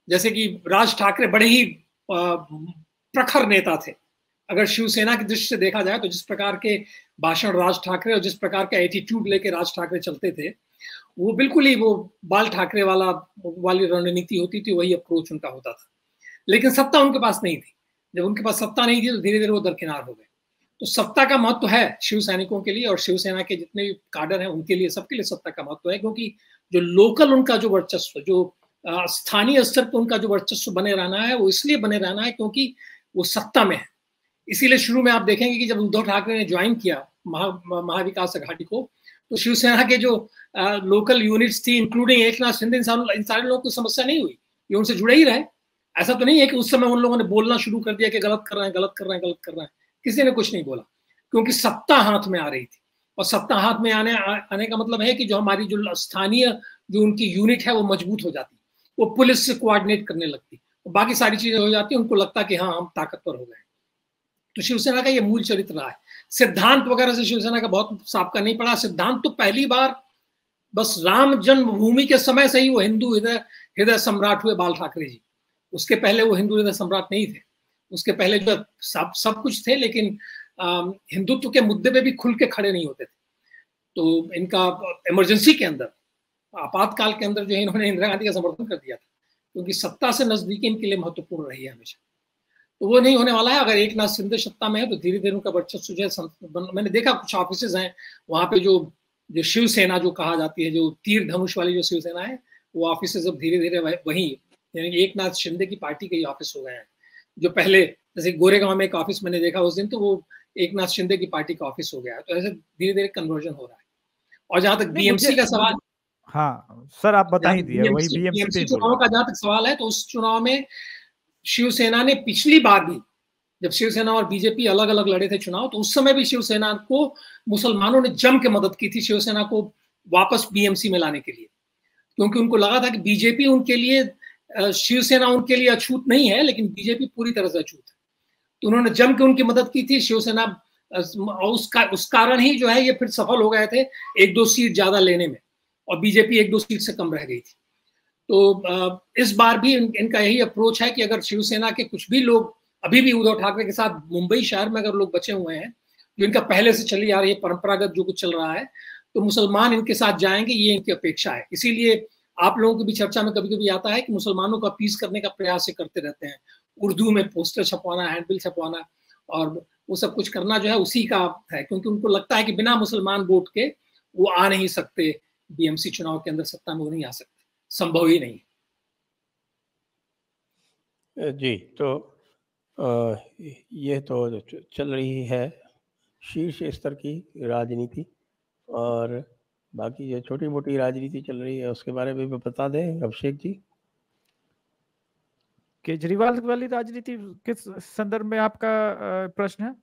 जैसे कि राज ठाकरे बड़े ही प्रखर नेता थे। अगर शिवसेना की दृष्टि से देखा जाए तो जिस प्रकार के भाषण राज ठाकरे और जिस प्रकार का एटीट्यूड लेके राज ठाकरे चलते थे, वो बिल्कुल ही वो बाल ठाकरे वाली रणनीति होती थी, वही अप्रोच उनका होता था। लेकिन सत्ता उनके पास नहीं थी। जब उनके पास सत्ता नहीं थी तो धीरे धीरे वो दरकिनार हो गए। तो सत्ता का महत्व है शिव सैनिकों के लिए, और शिवसेना के जितने भी काडर हैं उनके लिए, सबके लिए सत्ता का महत्व है, क्योंकि जो लोकल उनका जो वर्चस्व, जो स्थानीय स्तर पर उनका जो वर्चस्व बने रहना है, वो इसलिए बने रहना है क्योंकि वो सत्ता में है। इसीलिए शुरू में आप देखेंगे कि जब उद्धव ठाकरे ने ज्वाइन किया महाविकास अघाड़ी को, तो शिवसेना के जो लोकल यूनिट्स थी, इंक्लूडिंग एकनाथ शिंदे, इन सारे लोगों को समस्या नहीं हुई, ये उनसे जुड़े ही रहे। ऐसा तो नहीं है कि उस समय उन लोगों ने बोलना शुरू कर दिया कि गलत कर रहे हैं, गलत कर रहे हैं, गलत कर रहे हैं। किसी ने कुछ नहीं बोला, क्योंकि सत्ता हाथ में आ रही थी। और सत्ता हाथ में आने का मतलब है कि जो हमारी जो स्थानीय जो उनकी यूनिट है वो मजबूत हो जाती, वो पुलिस से कोऑर्डिनेट करने लगती, बाकी सारी चीजें हो जाती, उनको लगता कि हाँ हम ताकतवर हो गए। तो शिवसेना का ये मूल चरित्र रहा है। सिद्धांत वगैरह से शिवसेना का बहुत साबका नहीं पड़ा। सिद्धांत तो पहली बार बस राम जन्मभूमि के समय से ही वो हिंदू हृदय सम्राट हुए बाल ठाकरे जी। उसके पहले वो हिंदू हृदय सम्राट नहीं थे। उसके पहले जो सब कुछ थे, लेकिन हिंदुत्व के मुद्दे पे भी खुल के खड़े नहीं होते थे। तो इनका इमरजेंसी के अंदर, आपातकाल के अंदर जो है, इन्होंने इंदिरा गांधी का समर्थन कर दिया था, क्योंकि सत्ता से नजदीकी इनके लिए महत्वपूर्ण रही है हमेशा। तो वो नहीं होने वाला है। अगर एकनाथ शिंदे सत्ता में है तो धीरे धीरे उनका वर्चस्व जो है, मैंने देखा कुछ ऑफिसेज हैं वहां पे जो शिवसेना जो कहा जाती है, जो तीर धनुष वाली जो शिवसेना है, वो ऑफिसेज अब धीरे धीरे वही, यानी एकनाथ शिंदे की पार्टी के ही ऑफिस हो गए हैं। जो पहले जैसे गोरेगांव में एक ऑफिस मैंने देखा उस दिन, तो वो एकनाथ शिंदे की पार्टी का ऑफिस हो गया है। तो ऐसे धीरे धीरे कन्वर्जन हो रहा है। और जहां तक बीएमसी का सवाल, हाँ सर आप बता ही दिए, वही बीएमसी चुनाव का जहां तक सवाल है, तो उस चुनाव में शिवसेना ने पिछली बार भी, जब शिवसेना और बीजेपी अलग अलग लड़े थे चुनाव, तो उस समय भी शिवसेना को मुसलमानों ने जम के मदद की थी, शिवसेना को वापस बीएमसी में लाने के लिए, क्योंकि उनको लगा था कि बीजेपी उनके लिए, शिवसेना उनके लिए अछूत नहीं है, लेकिन बीजेपी पूरी तरह से अछूत है। तो उन्होंने जम के उनकी मदद की थी। शिवसेना उस कारण ही जो है ये फिर सफल हो गए थे 1-2 सीट ज्यादा लेने में, और बीजेपी 1-2 सीट से कम रह गई थी। तो इस बार भी इनका यही अप्रोच है कि अगर शिवसेना के कुछ भी लोग अभी भी उद्धव ठाकरे के साथ मुंबई शहर में अगर लोग बचे हुए हैं, जो इनका पहले से चली आ रही है परंपरागत जो कुछ चल रहा है, तो मुसलमान इनके साथ जाएंगे, ये इनकी अपेक्षा है। इसीलिए आप लोगों की भी चर्चा में कभी कभी आता है कि मुसलमानों को अपीज करने का प्रयास करते रहते हैं, उर्दू में पोस्टर छपवाना, हैंडबिल छपवाना, और वो सब कुछ करना जो है उसी का है, क्योंकि उनको लगता है कि बिना मुसलमान वोट के वो आ नहीं सकते, बीएमसी चुनाव के अंदर सत्ता में वो नहीं आ सकते, संभव ही नहीं। जी, तो ये तो चल रही है शीर्ष स्तर की राजनीति, और बाकी जो छोटी मोटी राजनीति चल रही है उसके बारे में भी बता दें अभिषेक जी। केजरीवाल वाली राजनीति किस संदर्भ में आपका प्रश्न है?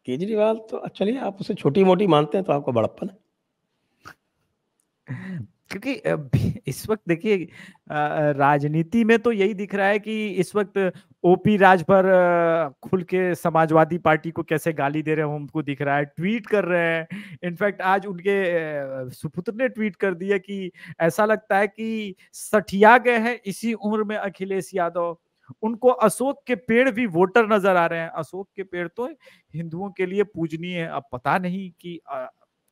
केजरीवाल तो चलिए आप उसे छोटी मोटी मानते हैं तो आपको बड़प्पन है। क्योंकि इस वक्त देखिए राजनीति में तो यही दिख रहा है कि इस वक्त ओपी राजभर खुल के समाजवादी पार्टी को कैसे गाली दे रहे हैं हमको दिख रहा है, ट्वीट कर रहे हैं। इनफैक्ट आज उनके सुपुत्र ने ट्वीट कर दिया कि ऐसा लगता है कि सठिया गए हैं इसी उम्र में अखिलेश यादव। उनको अशोक के पेड़ भी वोटर नजर आ रहे हैं। अशोक के पेड़ तो हिंदुओं के लिए पूजनीय है। अब पता नहीं कि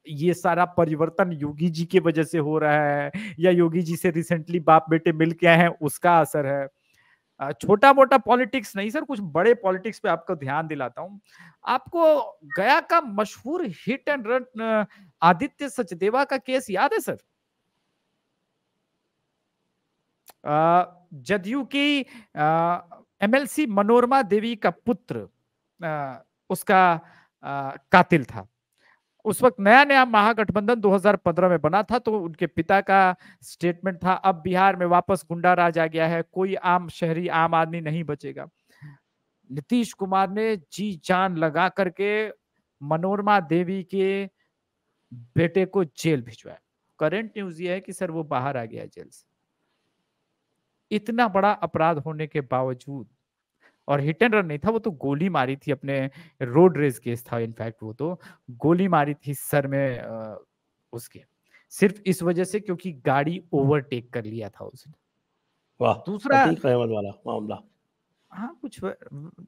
ये सारा परिवर्तन योगी जी की वजह से हो रहा है या योगी जी से रिसेंटली बाप बेटे मिल के आए हैं उसका असर है। छोटा मोटा पॉलिटिक्स नहीं सर, कुछ बड़े पॉलिटिक्स पे आपको ध्यान दिलाता हूं। आपको गया का मशहूर hit and run Aditya Sachdeva का केस याद है सर? जदयू की एमएलसी मनोरमा देवी का पुत्र उसका कातिल था। उस वक्त नया नया महागठबंधन 2015 में बना था, तो उनके पिता का स्टेटमेंट था अब बिहार में वापस गुंडा राज आ गया है, कोई आम शहरी आम आदमी नहीं बचेगा। नीतीश कुमार ने जी जान लगा करके मनोरमा देवी के बेटे को जेल भिजवाया। करंट न्यूज ये है कि सर वो बाहर आ गया जेल से। इतना बड़ा अपराध होने के बावजूद, और हिट एंड रन नहीं था, वो तो गोली मारी थी, अपने रोड रेस केस था इनफैक्ट, वो तो गोली मारी थी सर में उसके, सिर्फ इस वजह से क्योंकि गाड़ी ओवरटेक कर लिया था उसने। वाह, दूसरा अतीक अहमद वाला मामला। हाँ कुछ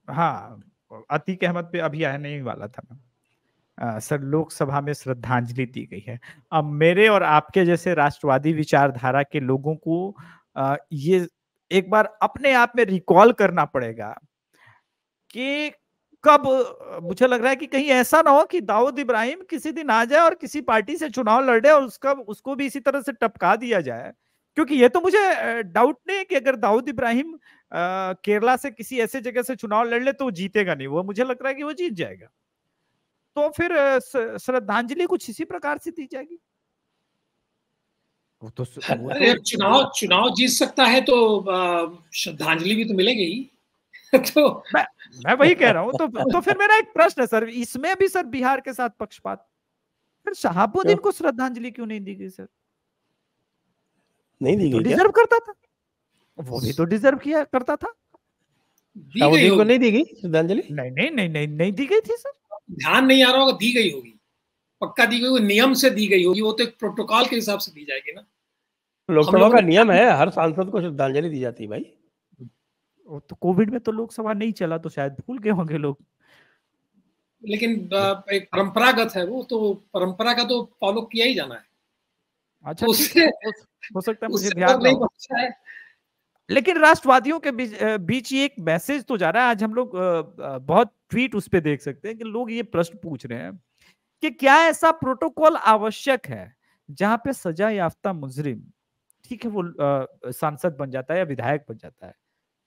हाँ अतीक अहमद पे अभी आने ही वाला था मैं। सर लोकसभा में श्रद्धांजलि दी गई है। अब मेरे और आपके जैसे राष्ट्रवादी विचारधारा के लोगों को ये एक बार अपने आप में रिकॉल करना पड़ेगा कि कब, मुझे लग रहा है कि कहीं ऐसा ना हो कि दाऊद इब्राहिम किसी दिन आ जाए और किसी पार्टी से चुनाव लड़े और उसको भी इसी तरह से टपका दिया जाए। क्योंकि ये तो मुझे डाउट नहीं है कि अगर दाऊद इब्राहिम केरला से किसी ऐसे जगह से चुनाव लड़ ले तो वो जीतेगा नहीं, वो मुझे लग रहा है कि वो जीत जाएगा। तो फिर श्रद्धांजलि कुछ इसी प्रकार से दी जाएगी। वो तो चुनाव जीत सकता है तो श्रद्धांजलि भी तो मिलेगी ही। तो मैं वही कह रहा हूँ। तो फिर मेरा एक प्रश्न है सर, इसमें भी सर बिहार के साथ पक्षपात, फिर शहाबुद्दीन को श्रद्धांजलि क्यों नहीं दी गई सर? नहीं दी गई, डिजर्व करता था, वो भी तो डिजर्व किया करता था। शहाबुद्दीन को नहीं दी गई श्रद्धांजलि? नहीं दी गई थी सर। ध्यान नहीं आ रहा होगा, दी गई होगी, पक्का दी गई होगी, नियम से दी गई होगी, वो तो एक प्रोटोकॉल के हिसाब से दी जाएगी ना। लोकसभा का नियम है, हर सांसद को श्रद्धांजलि दी जाती है भाई। तो कोविड में तो लोकसभा नहीं चला तो शायद भूल गए होंगे लोग, लेकिन एक परंपरागत है, वो तो परंपरा का तो फॉलो किया ही जाना है। अच्छा हो सकता है मुझे ध्यान नहीं पहुंचा है। लेकिन राष्ट्रवादियों के बीच ये एक मैसेज तो जा रहा है। आज हम लोग बहुत ट्वीट उस पे देख सकते हैं कि लोग ये प्रश्न पूछ रहे हैं कि क्या ऐसा प्रोटोकॉल आवश्यक है जहां पे सजा याफ्ता मुजरिम, ठीक है, वो सांसद बन जाता है या विधायक बन जाता है,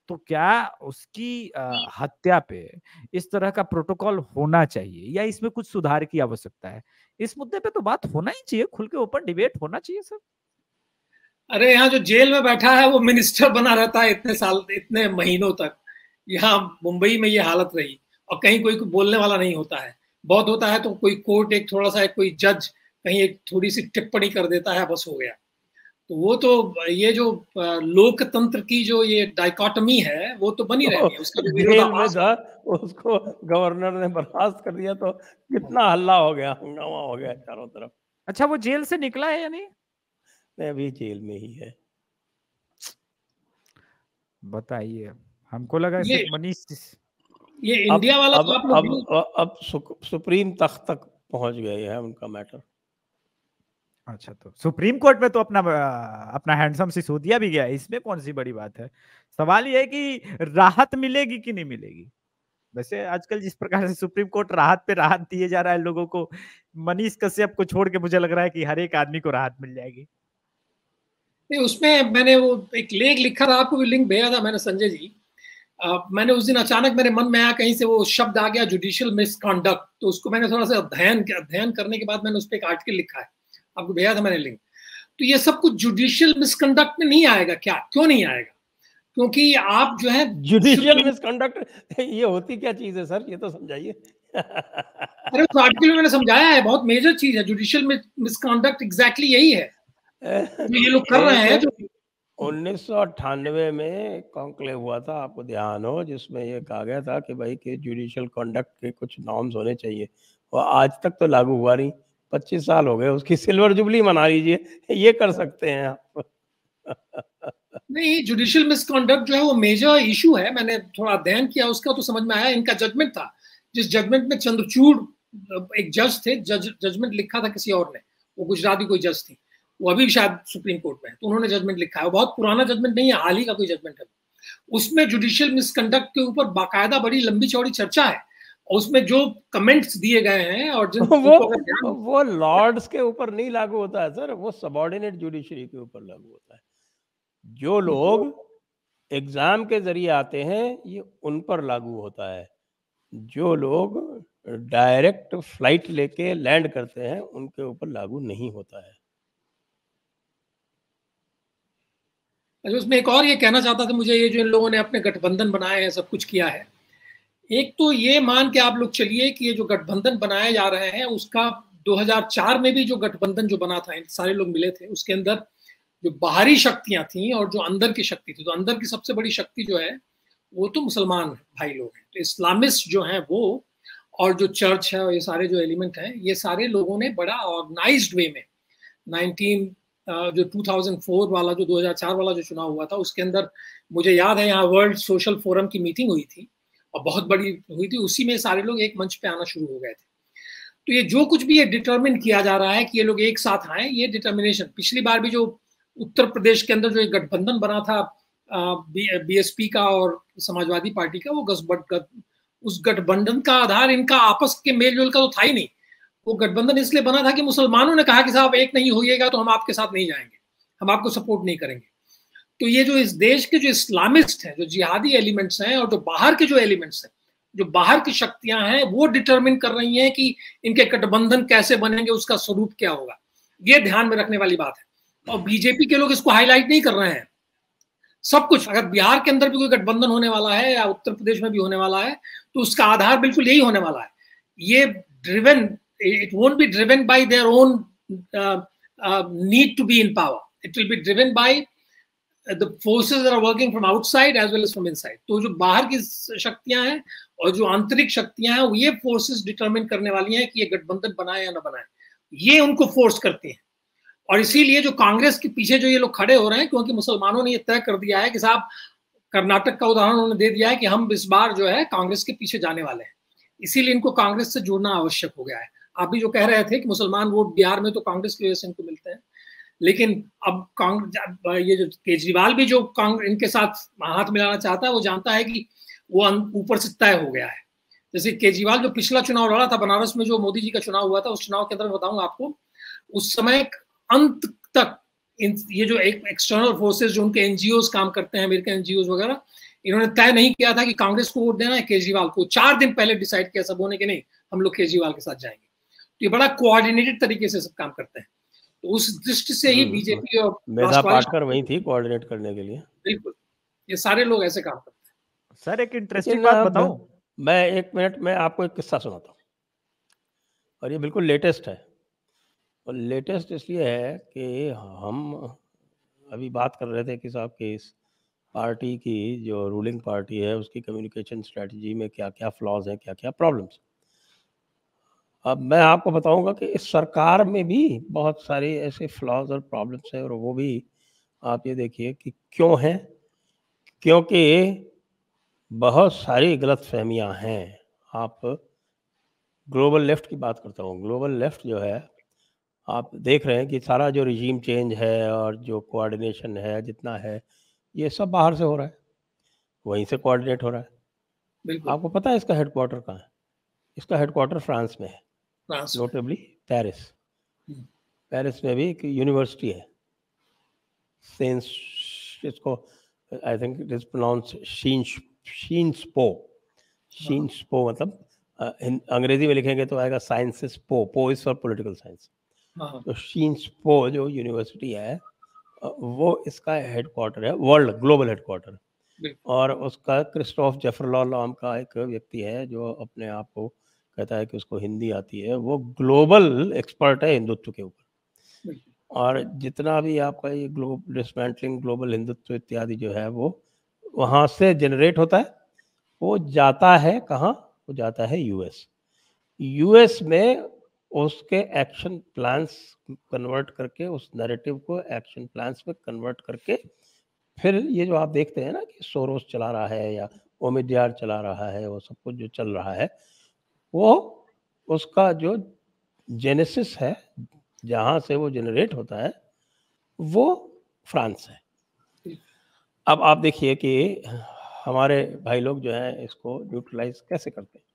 तो क्या उसकी हत्या पे इस तरह का प्रोटोकॉल होना चाहिए या इसमें कुछ सुधार की आवश्यकता है? इस मुद्दे पे तो बात होना ही चाहिए, खुल के ओपन डिबेट होना चाहिए सर। अरे यहाँ जो जेल में बैठा है वो मिनिस्टर बना रहता है इतने साल, इतने महीनों तक। यहाँ मुंबई में ये हालत रही, और कहीं कोई बोलने वाला नहीं होता है। बहुत होता है तो कोई कोर्ट एक थोड़ा सा कोई जज कहीं एक थोड़ी सी टिप्पणी कर देता है, बस हो गया। तो वो तो ये जो लोकतंत्र की जो ये डाइकोटमी है वो तो बनी रहती है। उसका विरोधाभास था, उसको गवर्नर ने बर्खास्त कर दिया तो कितना हल्ला हो गया, हंगामा हो गया चारों तरफ। अच्छा वो जेल से निकला है या नहीं? अभी जेल में ही है। बताइए, हमको लगा सिर्फ मनीष ये इंडिया वाला तो आप लोग अब सुप्रीम तख्त तक पहुंच गए हैं उनका मैटर। अच्छा, तो सुप्रीम कोर्ट में तो अपना हैंडसम सिसोदिया भी गया, इसमें कौन सी बड़ी बात है? सवाल ये है कि राहत मिलेगी कि नहीं मिलेगी। वैसे आजकल जिस प्रकार से सुप्रीम कोर्ट राहत पे राहत दिए जा रहा है लोगों को, मनीष कश्यप को छोड़ के मुझे लग रहा है कि हर एक आदमी को राहत मिल जाएगी। नहीं, उसमें मैंने वो एक लेख लिखा था, आपको भी लिंक भेजा था मैंने संजय जी। मैंने उस दिन अचानक मेरे मन में आया, कहीं से वो शब्द आ गया जुडिशियल मिसकंडक्ट, तो उसको मैंने थोड़ा सा अध्ययन करने के बाद मैंने उस पर एक आर्टिकल लिखा है, आपको भेजा था मैंने लिंक। तो ये सब कुछ जुडिशियल मिसकंडक्ट में नहीं आएगा क्या? क्यों नहीं आएगा? क्योंकि आप जो है जुडिशियल मिसकंडक्ट ये होती क्या चीज है सर, ये तो समझाइए। अरे उस आर्टिकल में मैंने समझाया है, बहुत मेजर चीज है जुडिशियल मिसकंडक्ट, एग्जैक्टली यही है जो ये लोग कर रहे हैं। जो 1998 में कॉन्क्लेव हुआ था, आपको ध्यान हो, जिसमें ये कहा गया था कि भाई कि जुडिशियल कंडक्ट के कुछ नॉर्म्स होने चाहिए, और आज तक तो लागू हुआ नहीं। 25 साल हो गए, उसकी सिल्वर जुबली मना लीजिए, ये कर सकते हैं आप। नहीं, जुडिशियल मिसकंडक्ट जो है वो मेजर इशू है। मैंने थोड़ा अध्ययन किया उसका, तो समझ में आया। इनका जजमेंट था, जिस जजमेंट में चंद्रचूड़ एक जज थे, जजमेंट लिखा था किसी और ने, वो गुजराती कोई जज थी, वो अभी शायद सुप्रीम कोर्ट में है, तो उन्होंने जजमेंट लिखा है। बहुत पुराना जजमेंट नहीं है, हाल ही का कोई जजमेंट है। उसमें जुडिशियल मिसकंडक्ट के ऊपर बाकायदा बड़ी लंबी चौड़ी चर्चा है, और उसमें जो कमेंट्स दिए गए हैं और जिन वो लॉर्ड्स के ऊपर नहीं लागू होता है सर, वो सबऑर्डिनेट जुडिशरी के ऊपर लागू होता है। जो लोग एग्जाम के जरिए आते हैं ये उन पर लागू होता है, जो लोग डायरेक्ट फ्लाइट लेके लैंड करते हैं उनके ऊपर लागू नहीं होता है। उसमें एक और ये कहना चाहता था मुझे, ये जो इन लोगों ने अपने गठबंधन बनाए हैं, सब कुछ किया है, एक तो ये मान के आप लोग चलिए कि ये जो गठबंधन बनाए जा रहे हैं, उसका 2004 में भी जो गठबंधन जो बना था, सारे लोग मिले थे, उसके अंदर जो बाहरी शक्तियां थी और जो अंदर की शक्ति थी, तो अंदर की सबसे बड़ी शक्ति जो है वो तो मुसलमान भाई लोग हैं, तो इस्लामिस्ट जो हैं वो, और जो चर्च है और ये सारे जो एलिमेंट हैं, ये सारे लोगों ने बड़ा ऑर्गेनाइज्ड वे में 2004 वाला, जो 2004 वाला जो चुनाव हुआ था, उसके अंदर मुझे याद है यहाँ वर्ल्ड सोशल फोरम की मीटिंग हुई थी और बहुत बड़ी हुई थी, उसी में सारे लोग एक मंच पे आना शुरू हो गए थे। तो ये जो कुछ भी ये डिटरमिन किया जा रहा है कि ये लोग एक साथ आए, ये डिटर्मिनेशन पिछली बार भी जो उत्तर प्रदेश के अंदर जो एक गठबंधन बना था बीएसपी का और समाजवादी पार्टी का, वो उस गठबंधन का आधार इनका आपस के मेलजोल का तो था ही नहीं। वो गठबंधन इसलिए बना था कि मुसलमानों ने कहा कि साहब एक नहीं होइएगा तो हम आपके साथ नहीं जाएंगे, हम आपको सपोर्ट नहीं करेंगे। तो ये जो इस देश के जो इस्लामिस्ट हैं, जो जिहादी एलिमेंट्स हैं, और जो बाहर के जो एलिमेंट्स हैं, जो बाहर की शक्तियां हैं, वो डिटरमिन कर रही हैं कि इनके गठबंधन कैसे बनेंगे, उसका स्वरूप क्या होगा। ये ध्यान में रखने वाली बात है, और बीजेपी के लोग इसको हाईलाइट नहीं कर रहे हैं। सब कुछ, अगर बिहार के अंदर भी कोई गठबंधन होने वाला है या उत्तर प्रदेश में भी होने वाला है, तो उसका आधार बिल्कुल यही होने वाला है। ये driven, it won't be driven by their own need to be in power. It will be driven by the forces that are working from outside as well as from inside. तो जो बाहर की शक्तियां हैं और जो आंतरिक शक्तियां हैं, ये फोर्सेस डिटरमिन करने वाली हैं कि ये गठबंधन बनाए या ना बनाए, ये उनको फोर्स करती हैं। और इसीलिए जो कांग्रेस के पीछे जो ये लोग खड़े हो रहे हैं, क्योंकि मुसलमानों ने ये तय कर दिया है कि साहब, कर्नाटक का उदाहरण उन्होंने दे दिया है कि हम इस बार जो है कांग्रेस के पीछे जाने वाले हैं, इसीलिए इनको कांग्रेस से जुड़ना आवश्यक हो गया है। आप भी जो कह रहे थे कि मुसलमान वोट बिहार में तो कांग्रेस की वजह से इनको मिलते हैं, लेकिन अब कांग्रेस, ये जो केजरीवाल भी जो इनके साथ हाथ मिलाना चाहता है, वो जानता है कि वो ऊपर से तय हो गया है। जैसे केजरीवाल जो पिछला चुनाव लड़ा था बनारस में, जो मोदी जी का चुनाव हुआ था, उस चुनाव के अंदर बताऊं आपको, उस समय अंत तक ये जो एक एक्सटर्नल फोर्सेस जो उनके एनजीओ काम करते हैं, अमेरिकन एनजीओ वगैरह, इन्होंने तय नहीं किया था कि कांग्रेस को वोट देना है, केजरीवाल को 4 दिन पहले डिसाइड किया सब होने के नहीं, हम लोग केजरीवाल के साथ जाएंगे। तो ये बड़ा कोऑर्डिनेटेड तरीके से सब काम करते हैं। तो उस दृष्टि से ही बीजेपी और मेधा पाटकर वही थी कोऑर्डिनेट करने के लिए। बिल्कुल, ये सारे लोग ऐसे काम करते हैं। सर एक इंटरेस्टिंग बात बताऊं, मैं 1 मिनट में आपको एक किस्सा सुनाता हूँ, और ये बिल्कुल लेटेस्ट है। और लेटेस्ट इसलिए है कि हम अभी बात कर रहे थे कि साहब कि इस पार्टी की जो रूलिंग पार्टी है उसकी कम्युनिकेशन स्ट्रेटजी में क्या क्या फ्लॉज हैं, क्या क्या प्रॉब्लम्स। अब मैं आपको बताऊंगा कि इस सरकार में भी बहुत सारे ऐसे फ्लॉज और प्रॉब्लम्स हैं, और वो भी आप ये देखिए कि क्यों हैं। क्योंकि बहुत सारी गलतफहमियां हैं। आप ग्लोबल लेफ्ट की बात करता हूँ, ग्लोबल लेफ्ट जो है, आप देख रहे हैं कि सारा जो रिजीम चेंज है और जो कोऑर्डिनेशन है जितना है, ये सब बाहर से हो रहा है, वहीं से कोऑर्डिनेट हो रहा है। बिल्कुल। आपको पता है इसका हेडक्वार्टर कहाँ है? इसका हेडक्वार्टर फ्रांस में है, फ्रांस में। Notably Paris. हम्म, पेरिस में भी एक यूनिवर्सिटी है, सेंस, इसको I think it is pronounce शीन्सपो। शीन्सपो मतलब अंग्रेजी में लिखेंगे तो आएगा साइंसेस पो इज फॉर पॉलिटिकल साइंस। हाँ, तो शीन्सपो जो यूनिवर्सिटी है वो इसका हेडक्वार्टर है, वर्ल्ड ग्लोबल हेडक्वार्टर। बिल्कुल। और उसका क्रिस्टोफ जेफरलॉल नाम का एक व्यक्ति है जो अपने आप को कहता है कि उसको हिंदी आती है। वो ग्लोबल एक्सपर्ट है हिंदुत्व के ऊपर। बिल्कुल। और जितना भी आपका ये डिसमेंटलिंग ग्लोबल हिंदुत्व इत्यादि जो है वो वहाँ से जनरेट होता है। वो जाता है कहाँ? वो जाता है यूएस। यूएस में उसके एक्शन प्लान्स कन्वर्ट करके, उस नैरेटिव को एक्शन प्लान्स में कन्वर्ट करके, फिर ये जो आप देखते हैं ना कि सोरोस चला रहा है या ओमिdyar चला रहा है, वो सब कुछ जो चल रहा है वो उसका जो जेनेसिस है, जहाँ से वो जनरेट होता है, वो फ्रांस है। अब आप देखिए कि हमारे भाई लोग जो हैं इसको न्यूट्रलाइज कैसे करते हैं।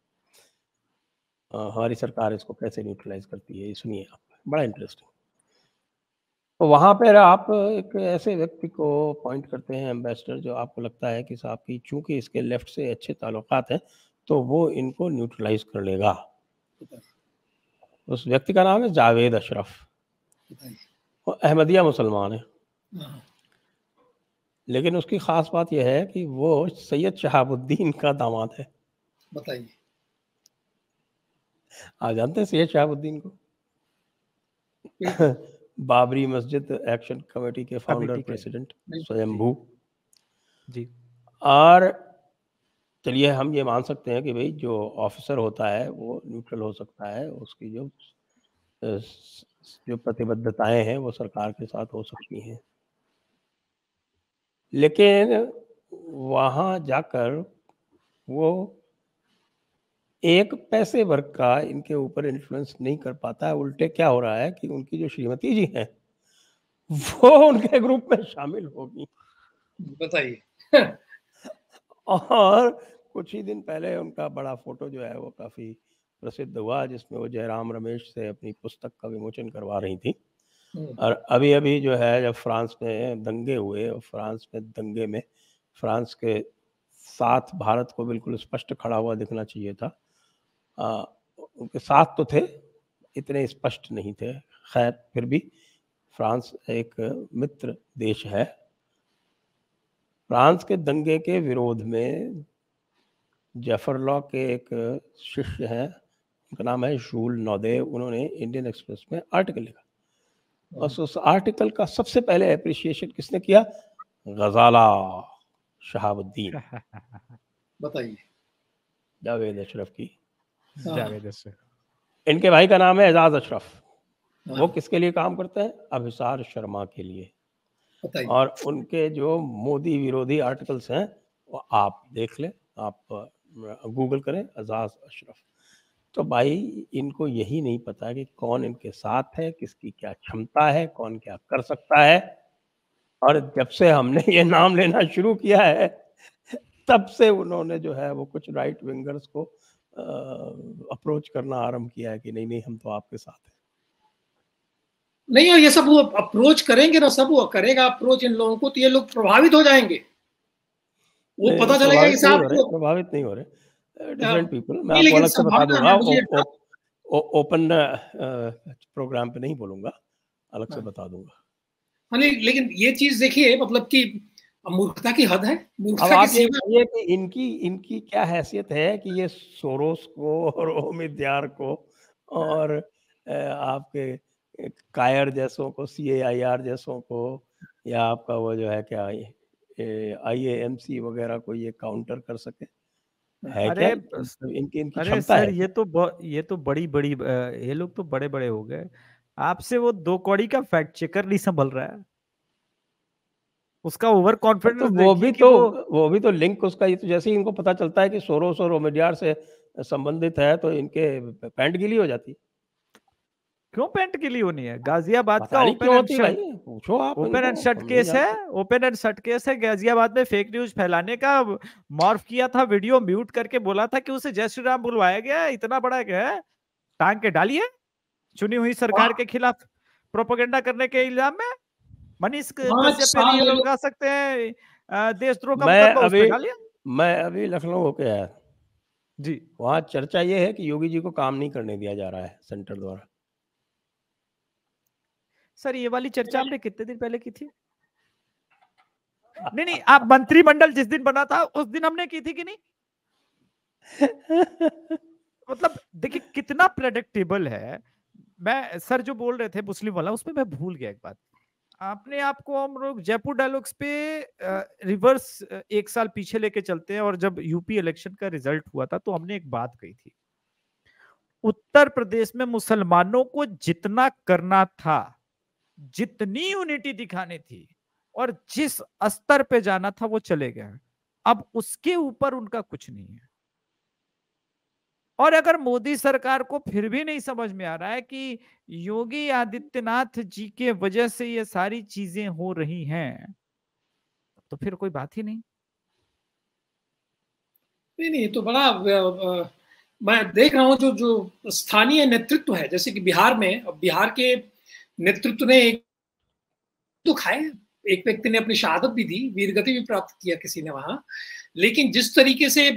हमारी सरकार इसको कैसे न्यूट्रलाइज करती है, ये सुनिए आप, बड़ा इंटरेस्टिंग। तो वहाँ पर आप एक ऐसे व्यक्ति को अपॉइंट करते हैं एम्बेसडर, जो आपको लगता है कि साहब की चूंकि इसके लेफ्ट से अच्छे ताल्लुकात हैं तो वो इनको न्यूट्रलाइज कर लेगा। उस व्यक्ति का नाम है जावेद अशरफ। वो अहमदिया मुसलमान है, हाँ, लेकिन उसकी ख़ास बात यह है कि वो सैयद शहाबुद्दीन का दामाद है। बताइए। आप जानते हैं सैयद शहाबुद्दीन को? बाबरी मस्जिद एक्शन कमेटी के फाउंडर प्रेसिडेंट स्वयंभू जी। और चलिए हम ये मान सकते हैं कि भाई जो ऑफिसर होता है वो न्यूट्रल हो सकता है, उसकी जो प्रतिबद्धताएं हैं वो सरकार के साथ हो सकती हैं, लेकिन वहाँ जाकर वो एक पैसे वर्ग का इनके ऊपर इन्फ्लुएंस नहीं कर पाता है। उल्टे क्या हो रहा है कि उनकी जो श्रीमती जी हैं वो उनके ग्रुप में शामिल होगी। बताइए। और कुछ ही दिन पहले उनका बड़ा फोटो जो है वो काफ़ी प्रसिद्ध हुआ, जिसमें वो जयराम रमेश से अपनी पुस्तक का विमोचन करवा रही थी। और अभी अभी जो है जब फ्रांस में दंगे हुए, और फ्रांस में दंगे में फ्रांस के साथ भारत को बिल्कुल स्पष्ट खड़ा हुआ दिखना चाहिए था। उनके साथ तो थे, इतने स्पष्ट नहीं थे। खैर फिर भी फ्रांस एक मित्र देश है। फ्रांस के दंगे के विरोध में जेफरलॉ के एक शिष्य हैं, उनका नाम है जूल नौदे, उन्होंने इंडियन एक्सप्रेस में आर्टिकल लिखा। और उस आर्टिकल का सबसे पहले अप्रिसिएशन किसने किया? गजाला शहाबुद्दीन, बताइए। जावेद अशरफ की। जावेद अशरफ। इनके भाई का नाम है एजाज अशरफ। हाँ, वो किसके लिए काम करते हैं? अभिसार शर्मा के लिए। बताइए। और उनके जो मोदी विरोधी आर्टिकल्स हैं वो आप देख लें, आप गूगल करें एजाज अशरफ। तो भाई इनको यही नहीं पता कि कौन इनके साथ है, किसकी क्या क्षमता है, कौन क्या कर सकता है। और जब से हमने ये नाम लेना शुरू किया है तब से उन्होंने जो है वो कुछ राइट विंगर्स को अप्रोच करना आरंभ किया है कि नहीं नहीं हम तो आपके साथ हैं। नहीं, और ये सब वो अप्रोच करेंगे ना, सब वो करेगा अप्रोच इन लोगों को, तो ये लोग प्रभावित हो जाएंगे। वो पता चलेगा कि साहब प्रभावित नहीं हो रहे डिफरेंट पीपल। मैं नहीं, आपको अलग से बता दूंगा, ओपन प्रोग्राम पे नहीं बोलूंगा, अलग से बता दूंगा। लेकिन ये चीज देखिए, मतलब कि मूर्खता की हद है। अब आप ये बताइए कि इनकी क्या हैसियत है कि ये सोरोस को और ओमिdyar को और आपके कायर जैसों को, CAIR जैसों को, या आपका वो जो है क्या IAMC वगैरह को ये काउंटर कर सके? है क्या इनकी क्षमता सर, है? ये तो बड़ी बड़ी ये लोग तो बड़े बड़े हो गए। आपसे वो 2 कौड़ी का फैक्ट चेकर नहीं संभल रहा है, उसका ओवर कॉन्फिडेंस तो देखिए कि वो भी तो लिंक उसका, ये तो जैसे ही इनको पता चलता है कि सोरोस और ओमिdyar से संबंधित है तो इनके पैंट गीली हो जाती। क्यों पैंट के लिए होनी है? गाजियाबाद का पता नहीं क्यों ओपन एंड होती शट, भाई, पूछो आप ओपन एंड इनको, शट हम नहीं केस है, जानते। ओपन एंड शट केस है। गाजियाबाद में फेक न्यूज फैलाने का मॉर्फ किया था, वीडियो म्यूट करके बोला था कि उसे जय श्री राम बुलवाया गया, इतना बड़ा क्या है, टांग के डालिए चुनी हुई सरकार के खिलाफ प्रोपेगेंडा करने के इल्जाम में। मनीष 5 कश्यप पे साल ये ये लोग लोग, गा सकते हैं देशद्रोह का मुकदमा, उस पे डालिए। मैं अभी लखनऊ होके आया जी, वहाँ चर्चा ये है कि योगी जी को काम नहीं करने दिया जा रहा है सेंटर द्वारा। सर ये वाली चर्चा हमने कितने दिन पहले की थी? नहीं नहीं, आप मंत्रिमंडल जिस दिन बना था उस दिन हमने की थी कि नहीं? मतलब देखिए कितना प्रेडिक्टेबल है। मैं सर जो बोल रहे थे मुस्लिम वाला, उसमें मैं भूल गया एक बात। आपने आपको हम लोग जयपुर डायलॉग्स पे रिवर्स 1 साल पीछे लेके चलते हैं, और जब यूपी इलेक्शन का रिजल्ट हुआ था तो हमने एक बात कही थी, उत्तर प्रदेश में मुसलमानों को जितना करना था, जितनी यूनिटी दिखानी थी और जिस स्तर पे जाना था वो चले गए। अब उसके ऊपर उनका कुछ नहीं है। और अगर मोदी सरकार को फिर भी नहीं समझ में आ रहा है कि योगी आदित्यनाथ जी के वजह से ये सारी चीजें हो रही हैं, तो फिर कोई बात ही नहीं। नहीं तो बड़ा मैं देख रहा हूँ जो जो स्थानीय नेतृत्व है, जैसे कि बिहार में, अब बिहार के नेतृत्व ने एक तो खाए, एक व्यक्ति ने अपनी शहादत भी दी, वीरगति भी प्राप्त किया किसी ने वहां, लेकिन जिस तरीके से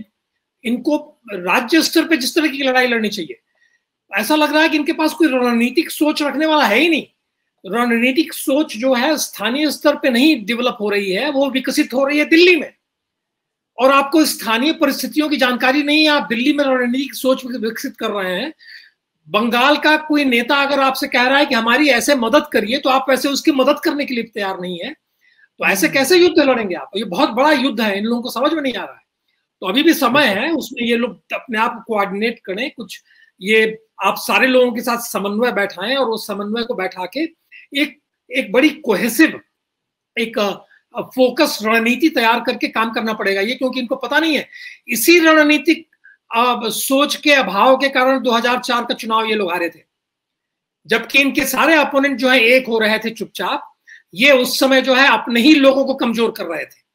इनको राज्य स्तर पे जिस तरह की लड़ाई लड़नी चाहिए, ऐसा लग रहा है कि इनके पास कोई रणनीतिक सोच रखने वाला है ही नहीं। रणनीतिक सोच जो है स्थानीय स्तर पे नहीं डेवलप हो रही है, वो विकसित हो रही है दिल्ली में, और आपको स्थानीय परिस्थितियों की जानकारी नहीं है। आप दिल्ली में रणनीतिक सोच विकसित कर रहे हैं। बंगाल का कोई नेता अगर आपसे कह रहा है कि हमारी ऐसे मदद करिए, तो आप वैसे उसकी मदद करने के लिए तैयार नहीं है, तो ऐसे कैसे युद्ध लड़ेंगे आप? ये बहुत बड़ा युद्ध है, इन लोगों को समझ में नहीं आ रहा है। तो अभी भी समय है, उसमें ये लोग अपने आप को कोऑर्डिनेट करें, कुछ ये आप सारे लोगों के साथ समन्वय बैठाएं, और उस समन्वय को बैठा के एक बड़ी कोहेसिव, एक फोकस रणनीति तैयार करके काम करना पड़ेगा ये, क्योंकि इनको पता नहीं है। इसी रणनीतिक सोच के अभाव के कारण 2004 का चुनाव ये लोग हारे थे, जबकि इनके सारे अपोनेंट जो है एक हो रहे थे चुपचाप। ये उस समय जो है अपने ही लोगों को कमजोर कर रहे थे।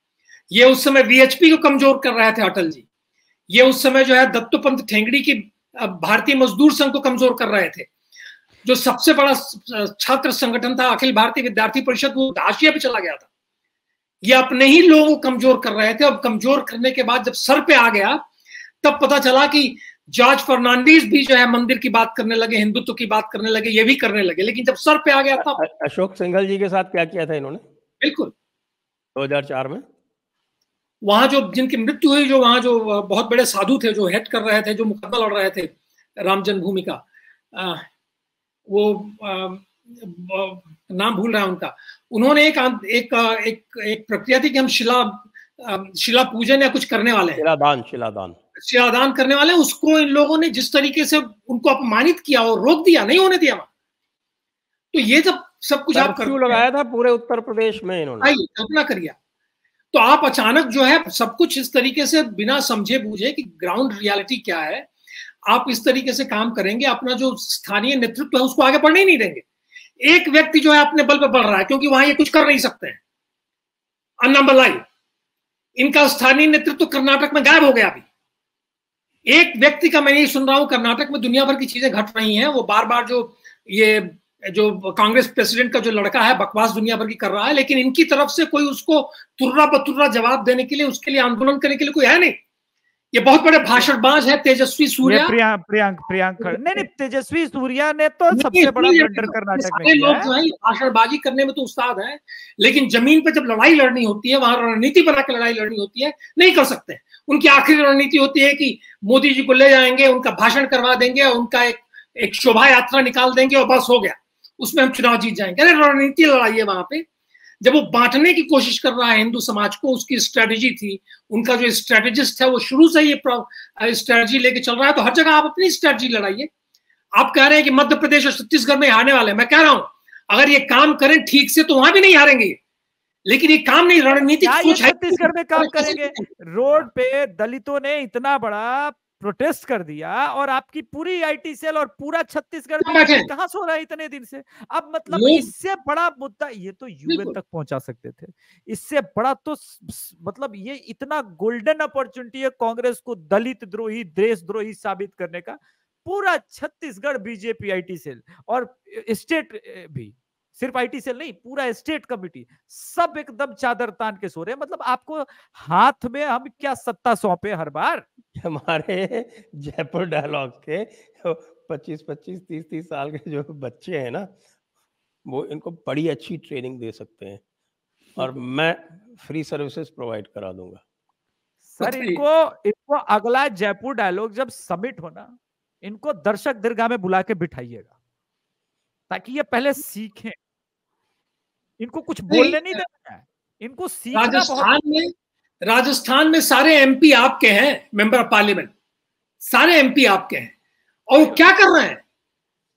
ये उस समय वीएचपी को कमजोर कर रहे थे अटल जी। ये उस समय जो है दत्तोपंत ठेंगड़ी की भारतीय मजदूर संघ को कमजोर कर रहे थे। जो सबसे बड़ा छात्र संगठन था अखिल भारतीय विद्यार्थी परिषद, वो हाशिए पे चला गया था। ये अपने ही लोगों को कमजोर कर रहे थे। अब कमजोर करने के बाद जब सर पे आ गया, तब पता चला कि जॉर्ज फर्नांडिस भी जो है मंदिर की बात करने लगे, हिंदुत्व की बात करने लगे, ये भी करने लगे। लेकिन जब सर पे आ गया तब अशोक सिंघल जी के साथ क्या किया था इन्होंने? बिल्कुल 2004 में वहां जो जिनकी मृत्यु हुई, जो वहां जो बहुत बड़े साधु थे, जो हेड कर रहे थे, जो मुकदमा लड़ रहे थे राम जन्मभूमि का, वो नाम भूल रहा है उनका। उन्होंने एक प्रक्रिया थी कि हम शिला पूजन या कुछ करने वाले हैं, शिलादान करने वाले हैं। उसको इन लोगों ने जिस तरीके से उनको अपमानित किया और रोक दिया, नहीं होने दिया वहां। तो ये जब सब कुछ आप लगाया था पूरे उत्तर प्रदेश में इन्होंने, कल्पना करिए। तो आप अचानक जो है सब कुछ इस तरीके से बिना समझे बूझे कि ग्राउंड रियलिटी क्या है, आप इस तरीके से काम करेंगे, अपना जो स्थानीय नेतृत्व है उसको आगे बढ़ने ही नहीं देंगे। एक व्यक्ति जो है अपने बल पे बढ़ रहा है, क्योंकि वहां ये कुछ कर नहीं सकते हैं। अन्नामलाई, इनका स्थानीय नेतृत्व कर्नाटक में गायब हो गया। अभी एक व्यक्ति का मैं ये सुन रहा हूं, कर्नाटक में दुनिया भर की चीजें घट रही हैं। वो बार बार जो कांग्रेस प्रेसिडेंट का जो लड़का है बकवास दुनिया भर की कर रहा है, लेकिन इनकी तरफ से कोई उसको तुर्रा बतुर्रा जवाब देने के लिए, उसके लिए आंदोलन करने के लिए कोई है नहीं। ये बहुत बड़े भाषणबाज है तेजस्वी सूर्या। प्रियांक नहीं, तेजस्वी सूर्या ने तो सबसे बड़ा ब्लंडर कर्नाटक में किया है। लोग जो है भाषणबाजी करने में तो उस्ताद है, लेकिन जमीन पे जब लड़ाई लड़नी होती है, वहां रणनीति बना के लड़ाई लड़नी होती है, नहीं कर सकते। उनकी आखिरी रणनीति होती है कि मोदी जी को ले जाएंगे, उनका भाषण करवा देंगे, उनका एक शोभा यात्रा निकाल देंगे और बस हो गया, उसमें हम चुनाव जीत जाएंगे। अरे रणनीति लड़ाई है वहां पे। जब वो बांटने की कोशिश कर रहा है हिंदू समाज को, उसकी स्ट्रेटेजी थी, उनका जो स्ट्रेटेजिस्ट है वो शुरू से ये स्ट्रेटेजी लेके चल रहा है। तो हर जगह आप अपनी स्ट्रेटेजी लड़ाइए। आप कह रहे हैं कि मध्य प्रदेश और छत्तीसगढ़ में हारने वाले, मैं कह रहा हूं अगर ये काम करें ठीक से तो वहां भी नहीं हारेंगे, लेकिन ये काम नहीं, रणनीतिक सोच है। छत्तीसगढ़ में काम करेंगे। रोड पे दलितों ने इतना बड़ा प्रोटेस्ट कर दिया और आपकी पूरी आईटी सेल और पूरा छत्तीसगढ़ कहां सो रहा है इतने दिन से। अब मतलब इससे बड़ा मुद्दा, ये तो यूएन तक पहुंचा सकते थे, इससे बड़ा तो मतलब ये इतना गोल्डन अपॉर्चुनिटी है कांग्रेस को दलित द्रोही देशद्रोही साबित करने का। पूरा छत्तीसगढ़ बीजेपी आईटी सेल और स्टेट भी, सिर्फ आईटी सेल नहीं, पूरा स्टेट कमिटी सब एकदम चादर तान के सो रहे हैं। मतलब आपको हाथ में हम क्या सत्ता सौंपे हर बार। हमारे जयपुर डायलॉग के 25-25, 30-30 साल के जो बच्चे हैं ना, वो इनको बड़ी अच्छी ट्रेनिंग दे सकते हैं और मैं फ्री सर्विसेज प्रोवाइड करा दूंगा। सर इनको अगला जयपुर डायलॉग जब समिट होना, इनको दर्शक दीर्घा में बुला के बिठाइएगा ताकि ये पहले सीखें। इनको कुछ बोलने नहीं देना है, इनको सीखना। राजस्थान में सारे एमपी आपके हैं, मेंबर ऑफ पार्लियामेंट, सारे एमपी आपके हैं, और वो क्या कर रहे हैं?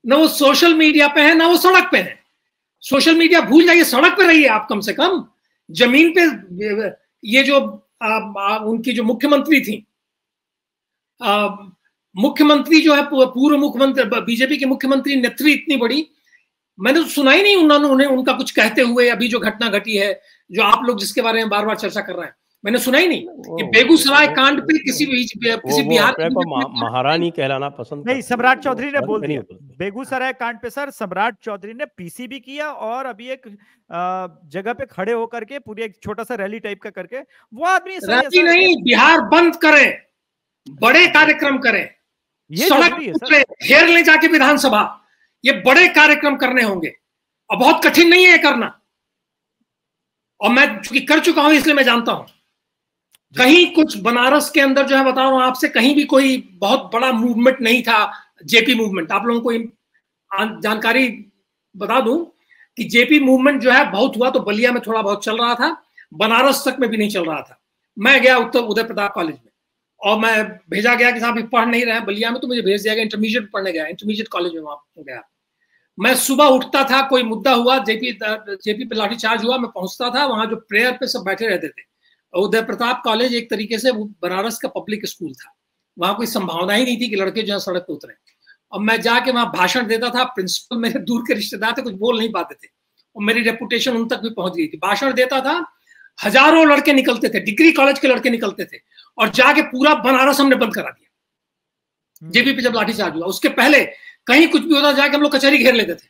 ना वो सोशल मीडिया पे है ना वो सड़क पे है। सोशल मीडिया भूल जाइए, सड़क पे रहिए आप कम से कम। जमीन पे ये जो उनकी जो मुख्यमंत्री थी, मुख्यमंत्री जो है पूर्व मुख्यमंत्री बीजेपी के मुख्यमंत्री नेत्री इतनी बड़ी, मैंने तो सुना ही नहीं उन्होंने उनका कुछ कहते हुए। अभी जो घटना घटी है, जो आप लोग जिसके बारे में बार बार चर्चा कर रहे हैं, मैंने सुना ही नहीं। ये बेगूसराय कांड पे किसी बिहार को महारानी कहलाना पसंद नहीं, सम्राट चौधरी ने बोल दिया बेगूसराय कांड पे। सर सम्राट चौधरी ने पीसी भी किया और अभी एक जगह पे खड़े होकर के पूरी एक छोटा सा रैली टाइप का करके, वो आदमी रैली नहीं, बिहार बंद करें, बड़े कार्यक्रम करें, सड़क घेर ले जाके विधानसभा, ये बड़े कार्यक्रम करने होंगे और बहुत कठिन नहीं है करना। और मैं चूंकि कर चुका हूं इसलिए मैं जानता हूं। कहीं कुछ बनारस के अंदर जो है बता रहा हूं आपसे, कहीं भी कोई बहुत बड़ा मूवमेंट नहीं था, जेपी मूवमेंट। आप लोगों को जानकारी बता दूं कि जेपी मूवमेंट जो है बहुत हुआ तो बलिया में थोड़ा बहुत चल रहा था, बनारस तक में भी नहीं चल रहा था। मैं गया उदय प्रताप कॉलेज में और मैं भेजा गया कि साहब पढ़ नहीं रहे बलिया में, तो मुझे भेज दिया गया इंटरमीडिएट पढ़ने गया, इंटरमीडिएट कॉलेज में वहां गया। मैं सुबह उठता था, कोई मुद्दा हुआ, जेपी पे लाठीचार्ज हुआ, मैं पहुंचता था वहां, जो प्रेयर पे सब बैठे रहते थे। उदय प्रताप कॉलेज एक तरीके से बनारस का पब्लिक स्कूल था, वहां कोई संभावना ही नहीं थी कि लड़के जो है सड़क पे उतरे। और मैं जाके वहां भाषण देता था, प्रिंसिपल मेरे दूर के रिश्तेदार थे, कुछ बोल नहीं पाते थे और मेरी रेपुटेशन उन तक भी पहुंच गई थी। भाषण देता था, हजारों लड़के निकलते थे, डिग्री कॉलेज के लड़के निकलते थे, और जाके पूरा बनारस हमने बंद करा दिया जेपी पे जब लाठीचार्ज हुआ। उसके पहले कहीं कुछ भी होता जाके हम लोग कचहरी घेर लेते थे,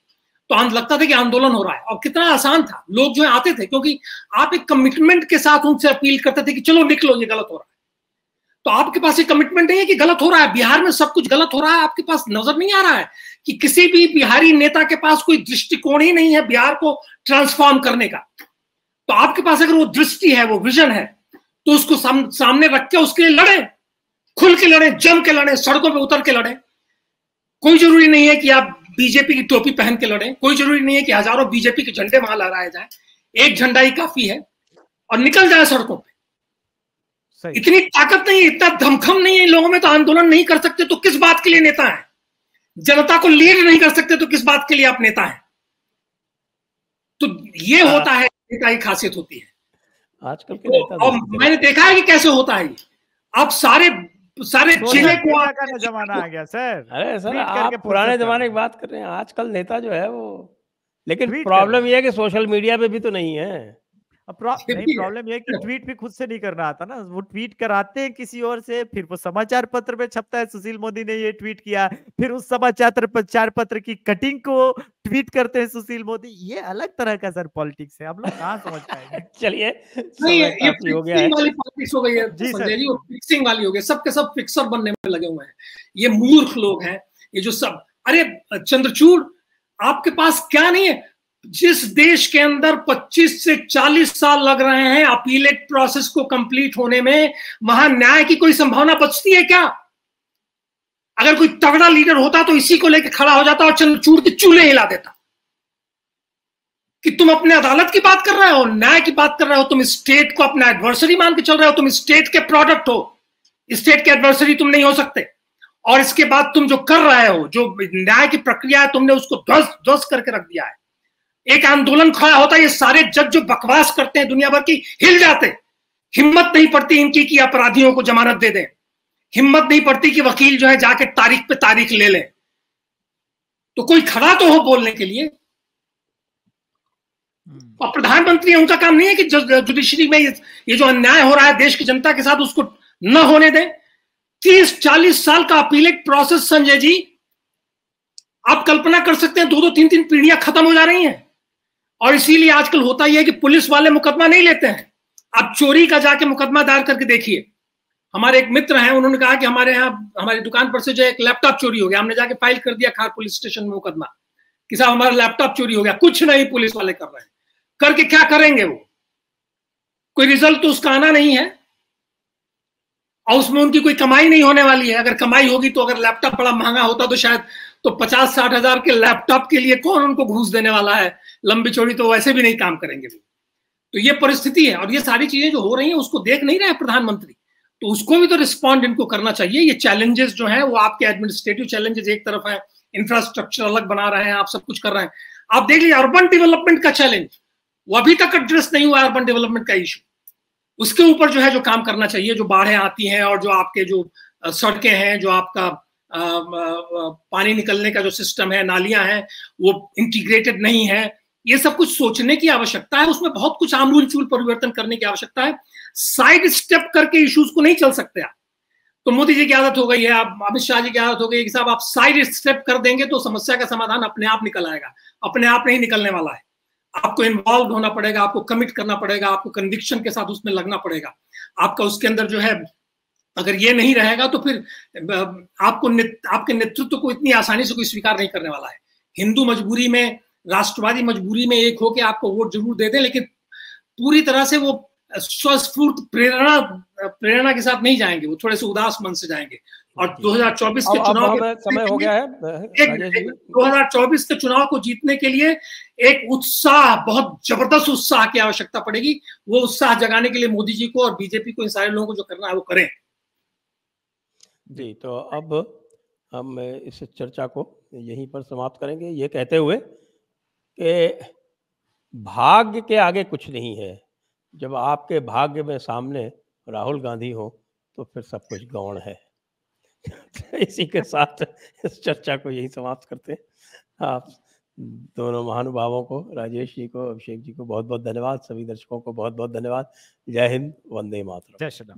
तो लगता था कि आंदोलन हो रहा है। और कितना आसान था, लोग जो है आते थे, क्योंकि आप एक कमिटमेंट के साथ उनसे अपील करते थे कि चलो निकलो, ये गलत हो रहा है। तो आपके पास एक कमिटमेंट नहीं है कि गलत हो रहा है, बिहार में सब कुछ गलत हो रहा है, आपके पास नजर नहीं आ रहा है कि किसी भी बिहारी नेता के पास कोई दृष्टिकोण ही नहीं है बिहार को ट्रांसफॉर्म करने का। तो आपके पास अगर वो दृष्टि है, वो विजन है, तो उसको सामने रख के उसके लिए लड़े, खुल के लड़े, जम के लड़े, सड़कों पे उतर के लड़े। कोई जरूरी नहीं है कि आप बीजेपी की टोपी पहन के लड़े, कोई जरूरी नहीं है कि हजारों बीजेपी के झंडे वहां लहराए जाए, एक झंडा ही काफी है, और निकल जाए सड़कों पे। इतनी ताकत नहीं है, इतना दमखम नहीं है इन लोगों में, तो आंदोलन नहीं कर सकते तो किस बात के लिए नेता है? जनता को लीड नहीं कर सकते तो किस बात के लिए आप नेता है? तो ये होता है, नेता की खासियत होती है आजकल के नेता। और मैंने देखा है कि कैसे होता है। आप सारे जिले को का जमाना आ गया सर। अरे सर आप पुराने जमाने की बात कर रहे हैं, आजकल नेता जो है वो, लेकिन प्रॉब्लम ये है कि सोशल मीडिया पे भी तो नहीं है। प्रॉब्लम ये कि ट्वीट भी खुद से नहीं करना आता ना, वो ट्वीट कराते हैं किसी और से, फिर वो समाचार पत्र में छपता है सुशील मोदी ने ये ट्वीट किया, फिर उस समाचार पत्र की कटिंग को ट्वीट करते हैं सुशील मोदी। ये अलग तरह का सर पॉलिटिक्स है, हम लोग कहाँ समझ पाएंगे। चलिए हो गया है, पॉलिटिक्स हो गई है जी संजय जी, फिक्सिंग वाली हो गई, सबके सब फिक्सर बनने में लगे हुए हैं। ये मूर्ख लोग हैं ये जो सब। अरे चंद्रचूड़, आपके पास क्या नहीं है? जिस देश के अंदर 25 से 40 साल लग रहे हैं अपीलेट प्रोसेस को कंप्लीट होने में, वहां न्याय की कोई संभावना बचती है क्या? अगर कोई तगड़ा लीडर होता तो इसी को लेकर खड़ा हो जाता और चंद्रचूड़ के चूल्हे हिला देता कि तुम अपने अदालत की बात कर रहे हो, न्याय की बात कर रहे हो, तुम स्टेट को अपना एडवर्सरी मान के चल रहे हो, तुम स्टेट के प्रोडक्ट हो, स्टेट के एडवर्सरी तुम नहीं हो सकते। और इसके बाद तुम जो कर रहे हो, जो न्याय की प्रक्रिया है, तुमने उसको ध्वस्त करके रख दिया है। एक आंदोलन खड़ा होता है, ये सारे जज जो बकवास करते हैं दुनिया भर की हिल जाते, हिम्मत नहीं पड़ती इनकी कि अपराधियों को जमानत दे दें, हिम्मत नहीं पड़ती कि वकील जो है जाके तारीख पे तारीख ले ले, तो कोई खड़ा तो हो बोलने के लिए। और प्रधानमंत्री, उनका काम नहीं है कि जुडिशरी में ये जो अन्याय हो रहा है देश की जनता के साथ, उसको न होने दें। 30-40 साल का अपीलेट प्रोसेस संजय जी, आप कल्पना कर सकते हैं 2-2, 3-3 पीढ़ियां खत्म हो जा रही हैं। और इसीलिए आजकल होता ही है कि पुलिस वाले मुकदमा नहीं लेते हैं। आप चोरी का जाके मुकदमा दायर करके देखिए। हमारे एक मित्र हैं, उन्होंने कहा कि हमारे यहाँ हमारी दुकान पर से जो एक लैपटॉप चोरी हो गया, हमने जाके फाइल कर दिया खार पुलिस स्टेशन में मुकदमा कि साहब हमारा लैपटॉप चोरी हो गया। कुछ नहीं पुलिस वाले कर रहे हैं, करके क्या करेंगे वो? कोई रिजल्ट तो उसका आना नहीं है और उसमें उनकी कोई कमाई नहीं होने वाली है। अगर कमाई होगी तो, अगर लैपटॉप बड़ा महंगा होता तो शायद तो 50-60 हजार के लैपटॉप के लिए कौन उनको घूस देने वाला है? लंबी चौड़ी तो वैसे भी नहीं काम करेंगे। तो ये परिस्थिति है और ये सारी चीजें जो हो रही हैं उसको देख नहीं रहे प्रधानमंत्री, तो उसको भी तो रिस्पॉन्ड इनको करना चाहिए। ये चैलेंजेस जो हैं वो आपके एडमिनिस्ट्रेटिव चैलेंजेस एक तरफ है, इंफ्रास्ट्रक्चर अलग बना रहे हैं, आप सब कुछ कर रहे हैं। आप देख लीजिए अर्बन डेवलपमेंट का चैलेंज, वो अभी तक एड्रेस नहीं हुआ। अर्बन डेवलपमेंट का इशू, उसके ऊपर जो है जो काम करना चाहिए। जो बाढ़ें आती हैं और जो आपके जो सड़कें हैं, जो आपका पानी निकलने का जो सिस्टम है, नालियां हैं, वो इंटीग्रेटेड नहीं है। ये सब कुछ सोचने की आवश्यकता है, उसमें बहुत कुछ आमूल चूल परिवर्तन करने की आवश्यकता है। साइड स्टेप करके इश्यूज को नहीं चल सकते आप। तो मोदी जी की आदत हो गई है, आप अमित शाह जी की आदत हो गई है कि साहब आप साइड स्टेप कर देंगे तो समस्या का समाधान अपने आप निकल आएगा। अपने आप नहीं निकलने वाला है, आपको इन्वॉल्व होना पड़ेगा, आपको कमिट करना पड़ेगा, आपको कन्विक्शन के साथ उसमें लगना पड़ेगा। आपका उसके अंदर जो है, अगर ये नहीं रहेगा तो फिर आपके नेतृत्व को इतनी आसानी से कोई स्वीकार नहीं करने वाला है। हिंदू मजबूरी में, राष्ट्रवादी मजबूरी में एक होके आपको वोट जरूर दे दें, लेकिन पूरी तरह से वो स्वस्फूर्त प्रेरणा के साथ नहीं जाएंगे, वो थोड़े से उदास मन से जाएंगे। और 2024 के चुनाव के समय हो गया है, 2024 के चुनाव को जीतने के लिए एक उत्साह, बहुत जबरदस्त उत्साह की आवश्यकता पड़ेगी। वो उत्साह जगाने के लिए मोदी जी को और बीजेपी को, इन सारे लोगों को जो करना है वो करें। जी, तो अब हम इस चर्चा को यहीं पर समाप्त करेंगे, ये कहते हुए कि भाग्य के आगे कुछ नहीं है। जब आपके भाग्य में सामने राहुल गांधी हो तो फिर सब कुछ गौण है। इसी के साथ इस चर्चा को यही समाप्त करते हैं। आप दोनों महानुभावों को, राजेश जी को, अभिषेक जी को बहुत बहुत धन्यवाद। सभी दर्शकों को बहुत बहुत धन्यवाद। जय हिंद, वंदे मातरम। जय श्री राम।